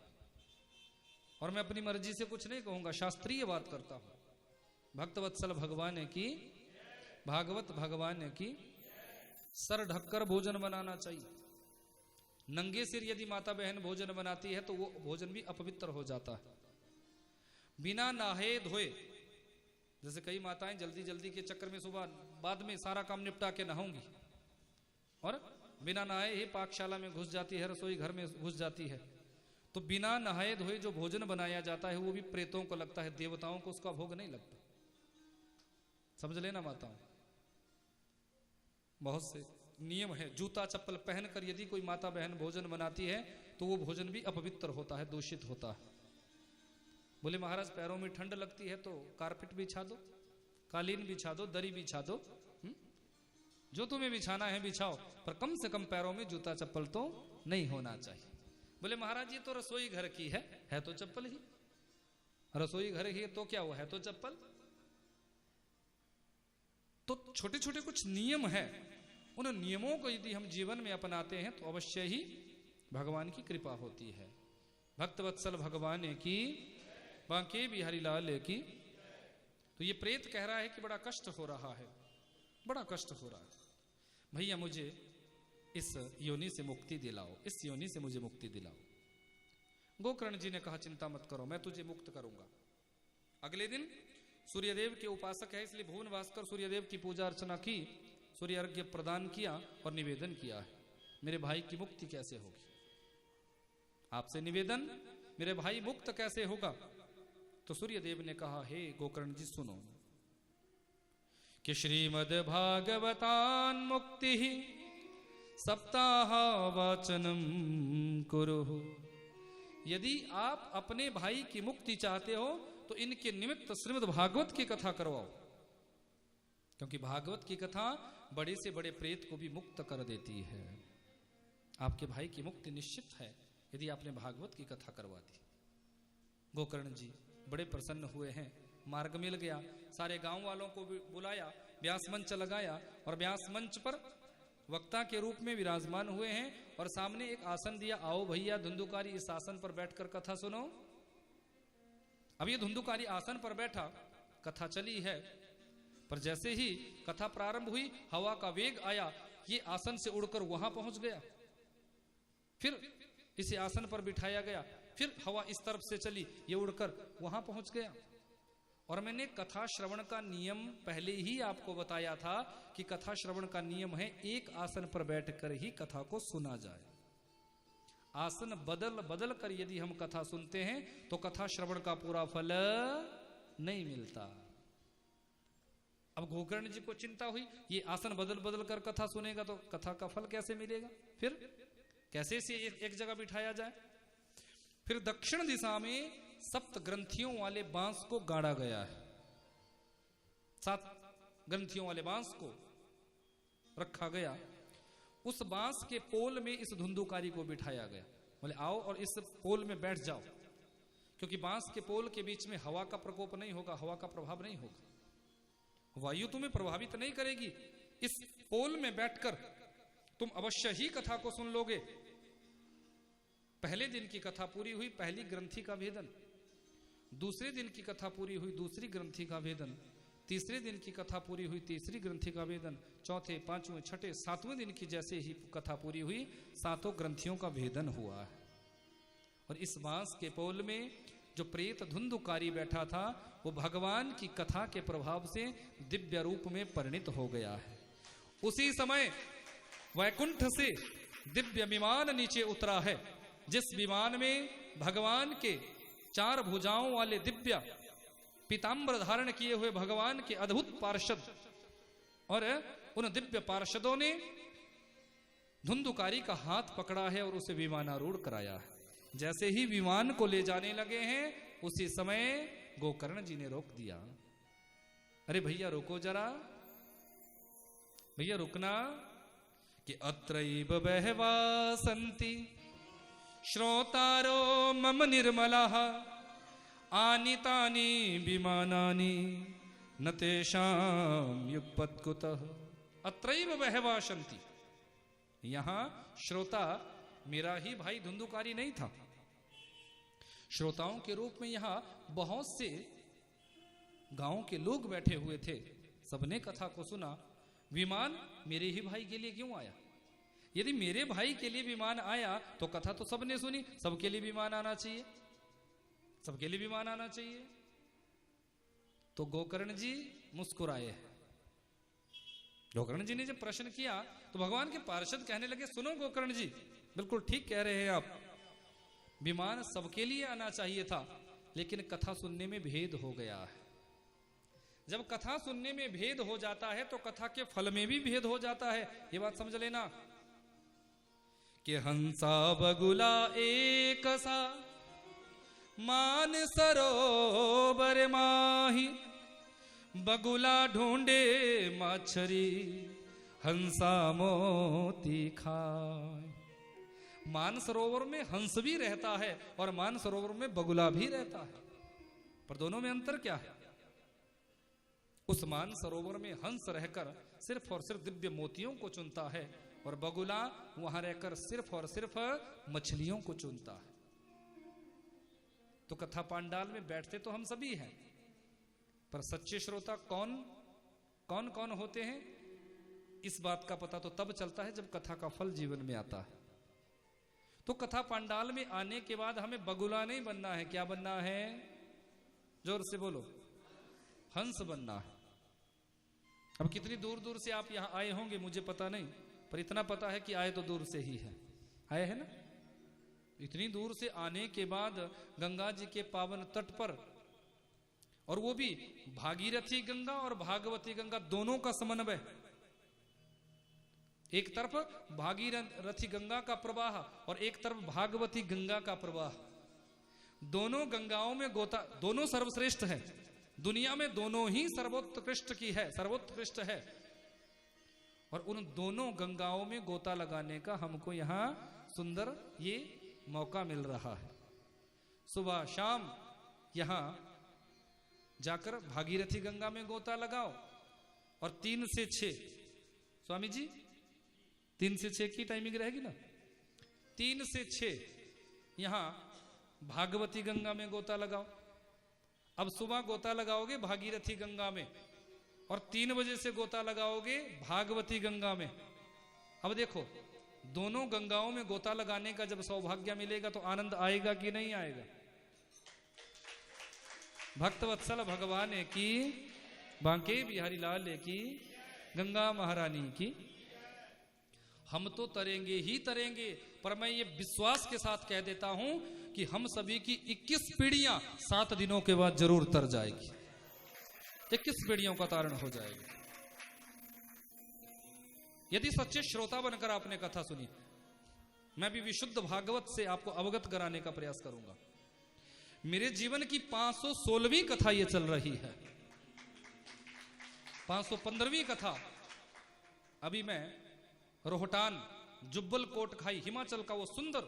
और मैं अपनी मर्जी से कुछ नहीं कहूंगा, शास्त्रीय बात करता हूं। भक्तवत्सल भगवान की, भागवत भगवान की, सर ढककर भोजन बनाना चाहिए। नंगे सिर यदि माता बहन भोजन बनाती है तो वो भोजन भी अपवित्र हो जाता है। बिना नहाए धोए, जैसे कई माताएं जल्दी जल्दी के चक्कर में सुबह बाद में सारा काम निपटा के नहाऊंगी और बिना नहाए ही पाकशाला में घुस जाती है, रसोई घर में घुस जाती है, तो बिना नहाए धोए जो भोजन बनाया जाता है वो भी प्रेतों को लगता है, देवताओं को उसका भोग नहीं लगता। समझ लेना माताओं, बहुत से नियम है। जूता चप्पल पहनकर यदि कोई माता बहन भोजन बनाती है तो वो भोजन भी अपवित्र होता है, दूषित होता है। बोले महाराज पैरों में ठंड लगती है तो कारपेट बिछा दो, कालीन बिछा दो, दरी बिछा दो, जो तुम्हें बिछाना है बिछाओ, पर कम से कम पैरों में जूता चप्पल तो नहीं होना चाहिए। बोले महाराज ये तो रसोई घर की है तो चप्पल ही, रसोई घर ही तो क्या हुआ, है तो चप्पल। तो छोटे छोटे कुछ नियम है, उन नियमों को यदि हम जीवन में अपनाते हैं तो अवश्य ही भगवान की कृपा होती है। भक्त वत्सल भगवान की, बांके बिहारी लाल की। तो ये प्रेत कह रहा है कि बड़ा कष्ट हो रहा है, बड़ा कष्ट हो रहा है, भैया मुझे इस योनि से मुक्ति दिलाओ, इस योनि से मुझे मुक्ति दिलाओ। गोकर्ण जी ने कहा चिंता मत करो, मैं तुझे मुक्त करूंगा। अगले दिन सूर्यदेव के उपासक है, इसलिए भुवन भास्कर सूर्यदेव की पूजा अर्चना की, सूर्य अर्घ्य प्रदान किया और निवेदन किया है, मेरे भाई की मुक्ति कैसे होगी, आपसे निवेदन, मेरे भाई मुक्त कैसे होगा। तो सूर्यदेव ने कहा हे गोकर्ण जी सुनो कि श्रीमद् भागवतान मुक्ति सप्ताह वाचनम कुरु। यदि आप अपने भाई की मुक्ति चाहते हो तो इनके निमित्त श्रीमद् भागवत की कथा करवाओ, क्योंकि भागवत की कथा बड़े से बड़े प्रेत को भी मुक्त कर देती है। आपके भाई की मुक्ति निश्चित है यदि आपने भागवत की कथा करवा दी। गोकर्ण जी बड़े प्रसन्न हुए हैं, मार्ग मिल गया, सारे गांव वालों को बुलाया, व्यास मंच लगाया और व्यास मंच पर वक्ता के रूप में विराजमान हुए हैं और सामने एक आसन दिया, आओ भैया धुंधुकारी इस आसन पर बैठकर कथा सुनो। अब ये धुंधुकारी आसन पर बैठा, कथा चली है, पर जैसे ही कथा प्रारंभ हुई हवा का वेग आया, ये आसन से उड़कर वहां पहुंच गया, फिर इसे आसन पर बिठाया गया, फिर हवा इस तरफ से चली, ये उड़कर वहां पहुंच गया। और मैंने कथा श्रवण का नियम पहले ही आपको बताया था कि कथा श्रवण का नियम है एक आसन पर बैठकर ही कथा को सुना जाए। आसन बदल बदल कर यदि हम कथा सुनते हैं तो कथा श्रवण का पूरा फल नहीं मिलता। अब गोकर्ण जी को चिंता हुई, ये आसन बदल बदल कर कथा सुनेगा तो कथा का फल कैसे मिलेगा, फिर कैसे से एक जगह बिठाया जाए। फिर दक्षिण दिशा में 7 ग्रंथियों वाले बांस को गाड़ा गया है, 7 ग्रंथियों वाले बांस को रखा गया, उस बांस के पोल में इस धुंधुकारी को बिठाया गया। बोले आओ और इस पोल में बैठ जाओ, क्योंकि बांस के पोल के बीच में हवा का प्रकोप नहीं होगा, हवा का प्रभाव नहीं होगा, वायु तुम्हें प्रभावित नहीं करेगी। इस पोल में बैठकर तुम अवश्य ही कथा को सुन लोगे। पहले दिन की कथा पूरी हुई, पहली ग्रंथि का भेदन, दूसरे दिन की कथा पूरी हुई, दूसरी ग्रंथि का भेदन, तीसरे दिन की कथा पूरी हुई, तीसरी ग्रंथि का भेदन, चौथे, पांचवें, छठे, 7वें दिन की जैसे ही कथा पूरी हुई 7 ग्रंथियों का भेदन हुआ है। और इस बांस के पोल में जो प्रेत धुंधुकारी बैठा था वो भगवान की कथा के प्रभाव से दिव्य रूप में परिणित हो गया है। उसी समय वैकुंठ से दिव्य विमान नीचे उतरा है, जिस विमान में भगवान के 4 भुजाओं वाले दिव्य पीतांबर धारण किए हुए भगवान के अद्भुत पार्षद, और उन दिव्य पार्षदों ने धुंधुकारी का हाथ पकड़ा है और उसे विमानारूढ़ कराया है। जैसे ही विमान को ले जाने लगे हैं उसी समय गोकर्ण जी ने रोक दिया, अरे भैया रोको जरा, भैया रुकना, कि अत्रैव बहवा सन्ति श्रोतारो मम निर्मलाः आनीतानि विमानानि न तेषां युगपत्कुतः। अत्रैव बहवा सन्ति, यहां श्रोता मेरा ही भाई धुंधुकारी नहीं था, श्रोताओं के रूप में यहां बहुत से गांव के लोग बैठे हुए थे, सबने कथा को सुना। विमान मेरे ही भाई के लिए क्यों आया? यदि मेरे भाई के लिए विमान आया तो कथा तो सबने सुनी, सबके लिए विमान आना चाहिए, सबके लिए विमान आना चाहिए। तो गोकर्ण जी मुस्कुराए। गोकर्ण जी ने जब प्रश्न किया तो भगवान के पार्षद कहने लगे, सुनो गोकर्ण जी, बिल्कुल ठीक कह रहे हैं आप, विमान सबके लिए आना चाहिए था, लेकिन कथा सुनने में भेद हो गया है। जब कथा सुनने में भेद हो जाता है तो कथा के फल में भी भेद हो जाता है, ये बात समझ लेना। कि हंसा बगुला एक सा मान सरोवर माही बगुला ढूंढे माछरी हंसा मोती खाए। मानसरोवर में हंस भी रहता है और मानसरोवर में बगुला भी रहता है, पर दोनों में अंतर क्या है? उस मानसरोवर में हंस रहकर सिर्फ और सिर्फ दिव्य मोतियों को चुनता है और बगुला वहां रहकर सिर्फ और सिर्फ मछलियों को चुनता है। तो कथा पांडाल में बैठते तो हम सभी हैं, पर सच्चे श्रोता कौन कौन कौन होते हैं, इस बात का पता तो तब चलता है जब कथा का फल जीवन में आता है। तो कथा पांडाल में आने के बाद हमें बगुला नहीं बनना है, क्या बनना है? जोर से बोलो, हंस बनना है। अब कितनी दूर दूर से आप यहां आए होंगे मुझे पता नहीं, पर इतना पता है कि आए तो दूर से ही है, आए हैं ना। इतनी दूर से आने के बाद गंगा जी के पावन तट पर, और वो भी भागीरथी गंगा और भागवती गंगा दोनों का समन्वय, एक तरफ भागीरथी गंगा का प्रवाह और एक तरफ भागवती गंगा का प्रवाह। दोनों गंगाओं में गोता, दोनों सर्वश्रेष्ठ है, दुनिया में दोनों ही सर्वोत्कृष्ट की है, सर्वोत्कृष्ट है। और उन दोनों गंगाओं में गोता लगाने का हमको यहां सुंदर ये मौका मिल रहा है। सुबह शाम यहां जाकर भागीरथी गंगा में गोता लगाओ और 3 से 6, स्वामी जी 3 से 6 की टाइमिंग रहेगी ना, 3 से 6 यहां भागवती गंगा में गोता लगाओ। अब सुबह गोता लगाओगे भागीरथी गंगा में और 3 बजे से गोता लगाओगे भागवती गंगा में। अब देखो दोनों गंगाओं में गोता लगाने का जब सौभाग्य मिलेगा तो आनंद आएगा कि नहीं आएगा? भक्तवत्सल भगवान की, बांके बिहारी लाल की, गंगा महारानी की। हम तो तरेंगे ही तरेंगे, पर मैं ये विश्वास के साथ कह देता हूं कि हम सभी की 21 पीढ़ियां 7 दिनों के बाद जरूर तर जाएगी, 21 पीढ़ियों का तारण हो जाएगा। यदि सच्चे श्रोता बनकर आपने कथा सुनी, मैं भी विशुद्ध भागवत से आपको अवगत कराने का प्रयास करूंगा। मेरे जीवन की 516वीं कथा ये चल रही है, 515वीं कथा। अभी मैं रोहटान जुब्बल कोट खाई हिमाचल का वो सुंदर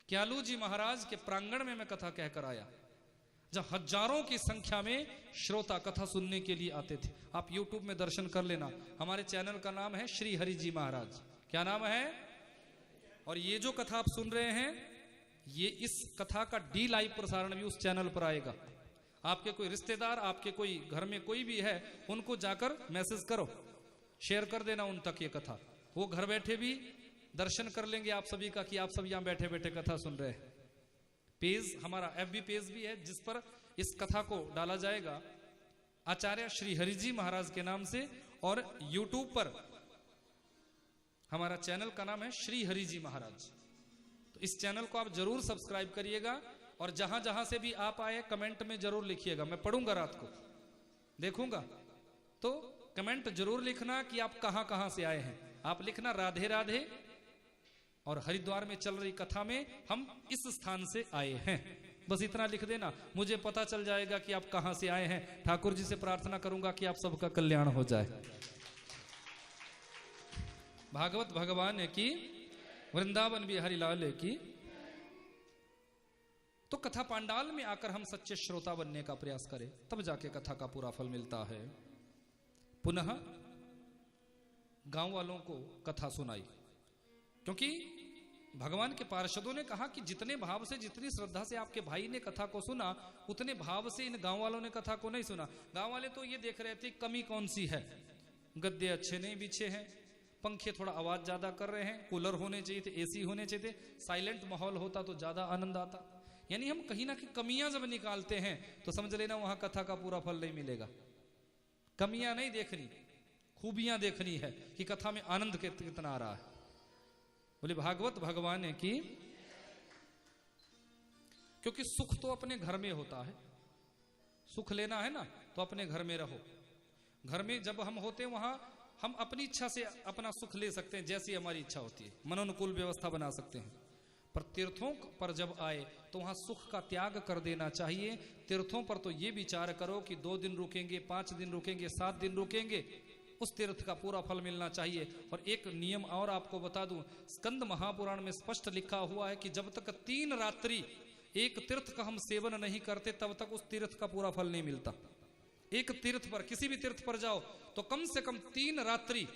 क्यालू जी महाराज के प्रांगण में मैं कथा कहकर आया, जब हजारों की संख्या में श्रोता कथा सुनने के लिए आते थे। आप YouTube में दर्शन कर लेना, हमारे चैनल का नाम है श्री हरि जी महाराज। क्या नाम है? और ये जो कथा आप सुन रहे हैं, ये इस कथा का डी लाइव प्रसारण भी उस चैनल पर आएगा। आपके कोई रिश्तेदार, आपके कोई घर में कोई भी है, उनको जाकर मैसेज करो, शेयर कर देना उन तक ये कथा। वो घर बैठे भी दर्शन कर लेंगे आप सभी का कि आप सब यहां बैठे बैठे कथा सुन रहे हैं। पेज हमारा FB पेज भी है जिस पर इस कथा को डाला जाएगा, आचार्य श्री हरि जी महाराज के नाम से। और YouTube पर हमारा चैनल का नाम है श्री हरि जी महाराज। तो इस चैनल को आप जरूर सब्सक्राइब करिएगा और जहां जहां से भी आप आए कमेंट में जरूर लिखिएगा। मैं पढ़ूंगा, रात को देखूंगा, तो कमेंट जरूर लिखना कि आप कहां कहां से आए हैं। आप लिखना राधे राधे और हरिद्वार में चल रही कथा में हम इस स्थान से आए हैं, बस इतना लिख देना, मुझे पता चल जाएगा कि आप कहां से आए हैं। ठाकुर जी से प्रार्थना करूंगा कि आप सबका कल्याण हो जाए। भागवत भगवान की, वृंदावन बिहारी लाल की। तो कथा पांडाल में आकर हम सच्चे श्रोता बनने का प्रयास करें, तब जाके कथा का पूरा फल मिलता है। पुनः गांव वालों को कथा सुनाई, क्योंकि भगवान के पार्षदों ने कहा कि जितने भाव से, जितनी श्रद्धा से आपके भाई ने कथा को सुना, उतने भाव से इन गांव वालों ने कथा को नहीं सुना। गांव वाले तो ये देख रहे थे कमी कौन सी है, गद्दे अच्छे नहीं बिछे हैं, पंखे थोड़ा आवाज ज्यादा कर रहे हैं, कूलर होने चाहिए थे, AC होने चाहिए थे, साइलेंट माहौल होता तो ज्यादा आनंद आता। यानी हम कहीं ना कहीं कमियां जब निकालते हैं तो समझ लेना वहां कथा का पूरा फल नहीं मिलेगा। कमियां नहीं देखनी, खूबियां देखनी है कि कथा में आनंद कितना आ रहा है। बोले भागवत भगवान की, क्योंकि सुख तो अपने घर में होता है, सुख लेना है ना तो अपने घर में रहो। घर में जब हम होते हैं वहां हम अपनी इच्छा से अपना सुख ले सकते हैं, जैसी हमारी इच्छा होती है, मनोनुकूल व्यवस्था बना सकते हैं। पर तीर्थों पर जब आए तो वहां सुख का त्याग कर देना चाहिए। तीर्थों पर तो ये विचार करो कि 2 दिन रुकेंगे, 5 दिन रुकेंगे, 7 दिन रुकेंगे, उस तीर्थ का पूरा फल मिलना चाहिए। और एक नियम और आपको बता दूं, स्कंद महापुराण में स्पष्ट लिखा हुआ है कि जब तक 3 रात्रि एक तीर्थ का हम सेवन नहीं करते तब तक उस तीर्थ का पूरा फल नहीं मिलता। एक तीर्थ पर, किसी भी तीर्थ पर जाओ तो कम से कम 3 रात्रि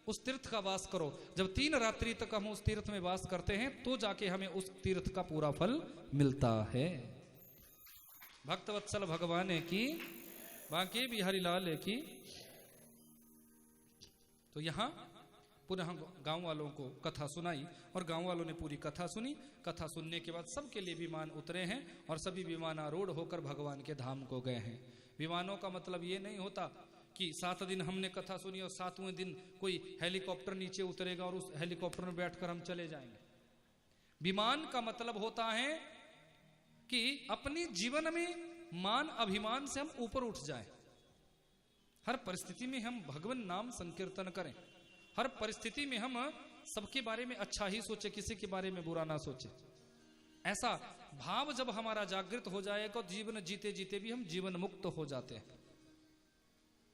उस तीर्थ का वास करो। जब 3 रात्रि तक हम उस तीर्थ में वास करते हैं तो जाके हमें उस तीर्थ का पूरा फल मिलता है। भक्तवत्सल भगवान की, बांके बिहारी लाल की। तो यहां पुनः गांव वालों को कथा सुनाई और गांव वालों ने पूरी कथा सुनी। कथा सुनने के बाद सबके लिए विमान उतरे हैं और सभी विमानारूढ़ होकर भगवान के धाम को गए हैं। विमानों का मतलब ये नहीं होता कि 7 दिन हमने कथा सुनी और 7वें दिन कोई हेलीकॉप्टर नीचे उतरेगा और उस हेलीकॉप्टर में बैठकर हम चले जाएंगे। विमान का मतलब होता है कि अपने जीवन में मान अभिमान से हम ऊपर उठ जाएं। हर परिस्थिति में हम भगवान नाम संकीर्तन करें। हर परिस्थिति में हम सबके बारे में अच्छा ही सोचे, किसी के बारे में बुरा ना सोचे। ऐसा भाव जब हमारा जागृत हो जाएगा तो जीवन जीते जीते भी हम जीवन मुक्त हो जाते हैं।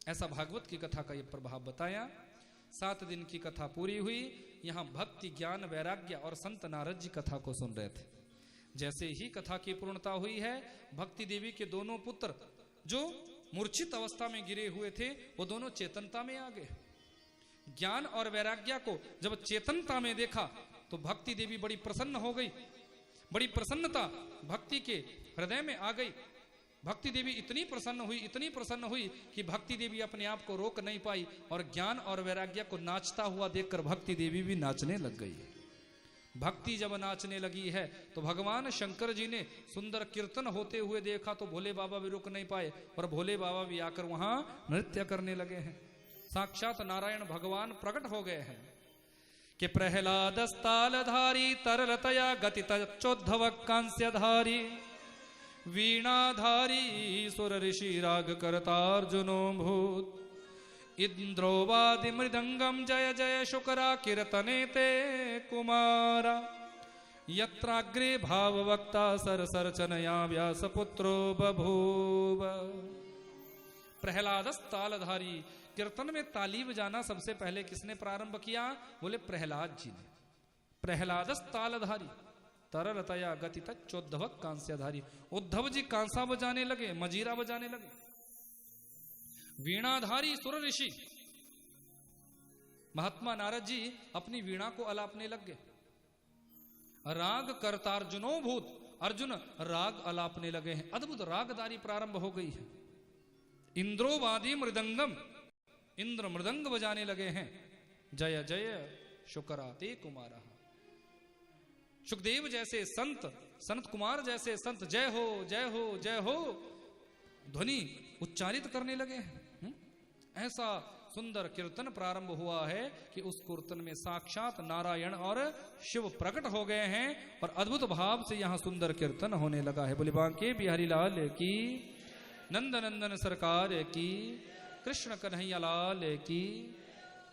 ऐसा भागवत की कथा का यह प्रभाव बताया। 7 दिन की कथा पूरी हुई। यहां भक्ति, ज्ञान, वैराग्य और संत नारद जी कथा को सुन रहे थे। जैसे ही कथा की पूर्णता हुई है, भक्ति देवी के दोनों पुत्र जो मूर्छित अवस्था में गिरे हुए थे वो दोनों चेतनता में आ गए। ज्ञान और वैराग्य को जब चेतनता में देखा तो भक्ति देवी बड़ी प्रसन्न हो गई। बड़ी प्रसन्नता भक्ति के हृदय में आ गई। भक्ति देवी इतनी प्रसन्न हुई कि भक्ति देवी अपने आप को रोक नहीं पाई और ज्ञान और वैराग्य को नाचता हुआ देखकर भक्ति देवी भी नाचने लग गई। भक्ति जब नाचने लगी है तो भगवान शंकर जी ने सुंदर कीर्तन होते हुए देखा तो भोले बाबा भी रुक नहीं पाए और भोले बाबा भी आकर वहां नृत्य करने लगे हैं। साक्षात नारायण भगवान प्रकट हो गए हैं कि प्रहलाद तालधारी तरलतया गति तच्चोद्धव कांस्यधारी वीणाधारी सुर ऋषि राग करतार्जुनो भूत इंद्रोवादि मृदंगम जय जय शुकरा कीर्तने ते कुमारा यत्राग्रे भाववक्ता सरसरचनया व्यासपुत्रो बभूव। प्रहलादस तालधारी, कीर्तन में ताली बजाना सबसे पहले किसने प्रारंभ किया? बोले प्रहलाद जी ने। प्रहलादस तालधारी तरलतया गति तच्चोद्धव कांस्यधारी। उद्धव जी कांसा बजाने लगे, मजीरा बजाने लगे। वीणाधारी सुर ऋषि, महात्मा नारद जी अपनी वीणा को अलापने लग गए। राग कर्तार्जुनो भूत, अर्जुन राग अलापने लगे हैं। अद्भुत रागदारी प्रारंभ हो गई है। इंद्रोवादी मृदंगम, इंद्र मृदंग बजाने लगे हैं। जय जय शुकराते कुमारा। सुखदेव जैसे संत, सनत कुमार जैसे संत जय हो जय हो जय हो ध्वनि उच्चारित करने लगे हैं। ऐसा सुंदर कीर्तन प्रारंभ हुआ है कि उस कीर्तन में साक्षात नारायण और शिव प्रकट हो गए हैं और अद्भुत भाव से यहां सुंदर कीर्तन होने लगा है। बोले बांके बिहारी लाल की, नंद नंदन सरकार की, कृष्ण कन्हैया लाल की।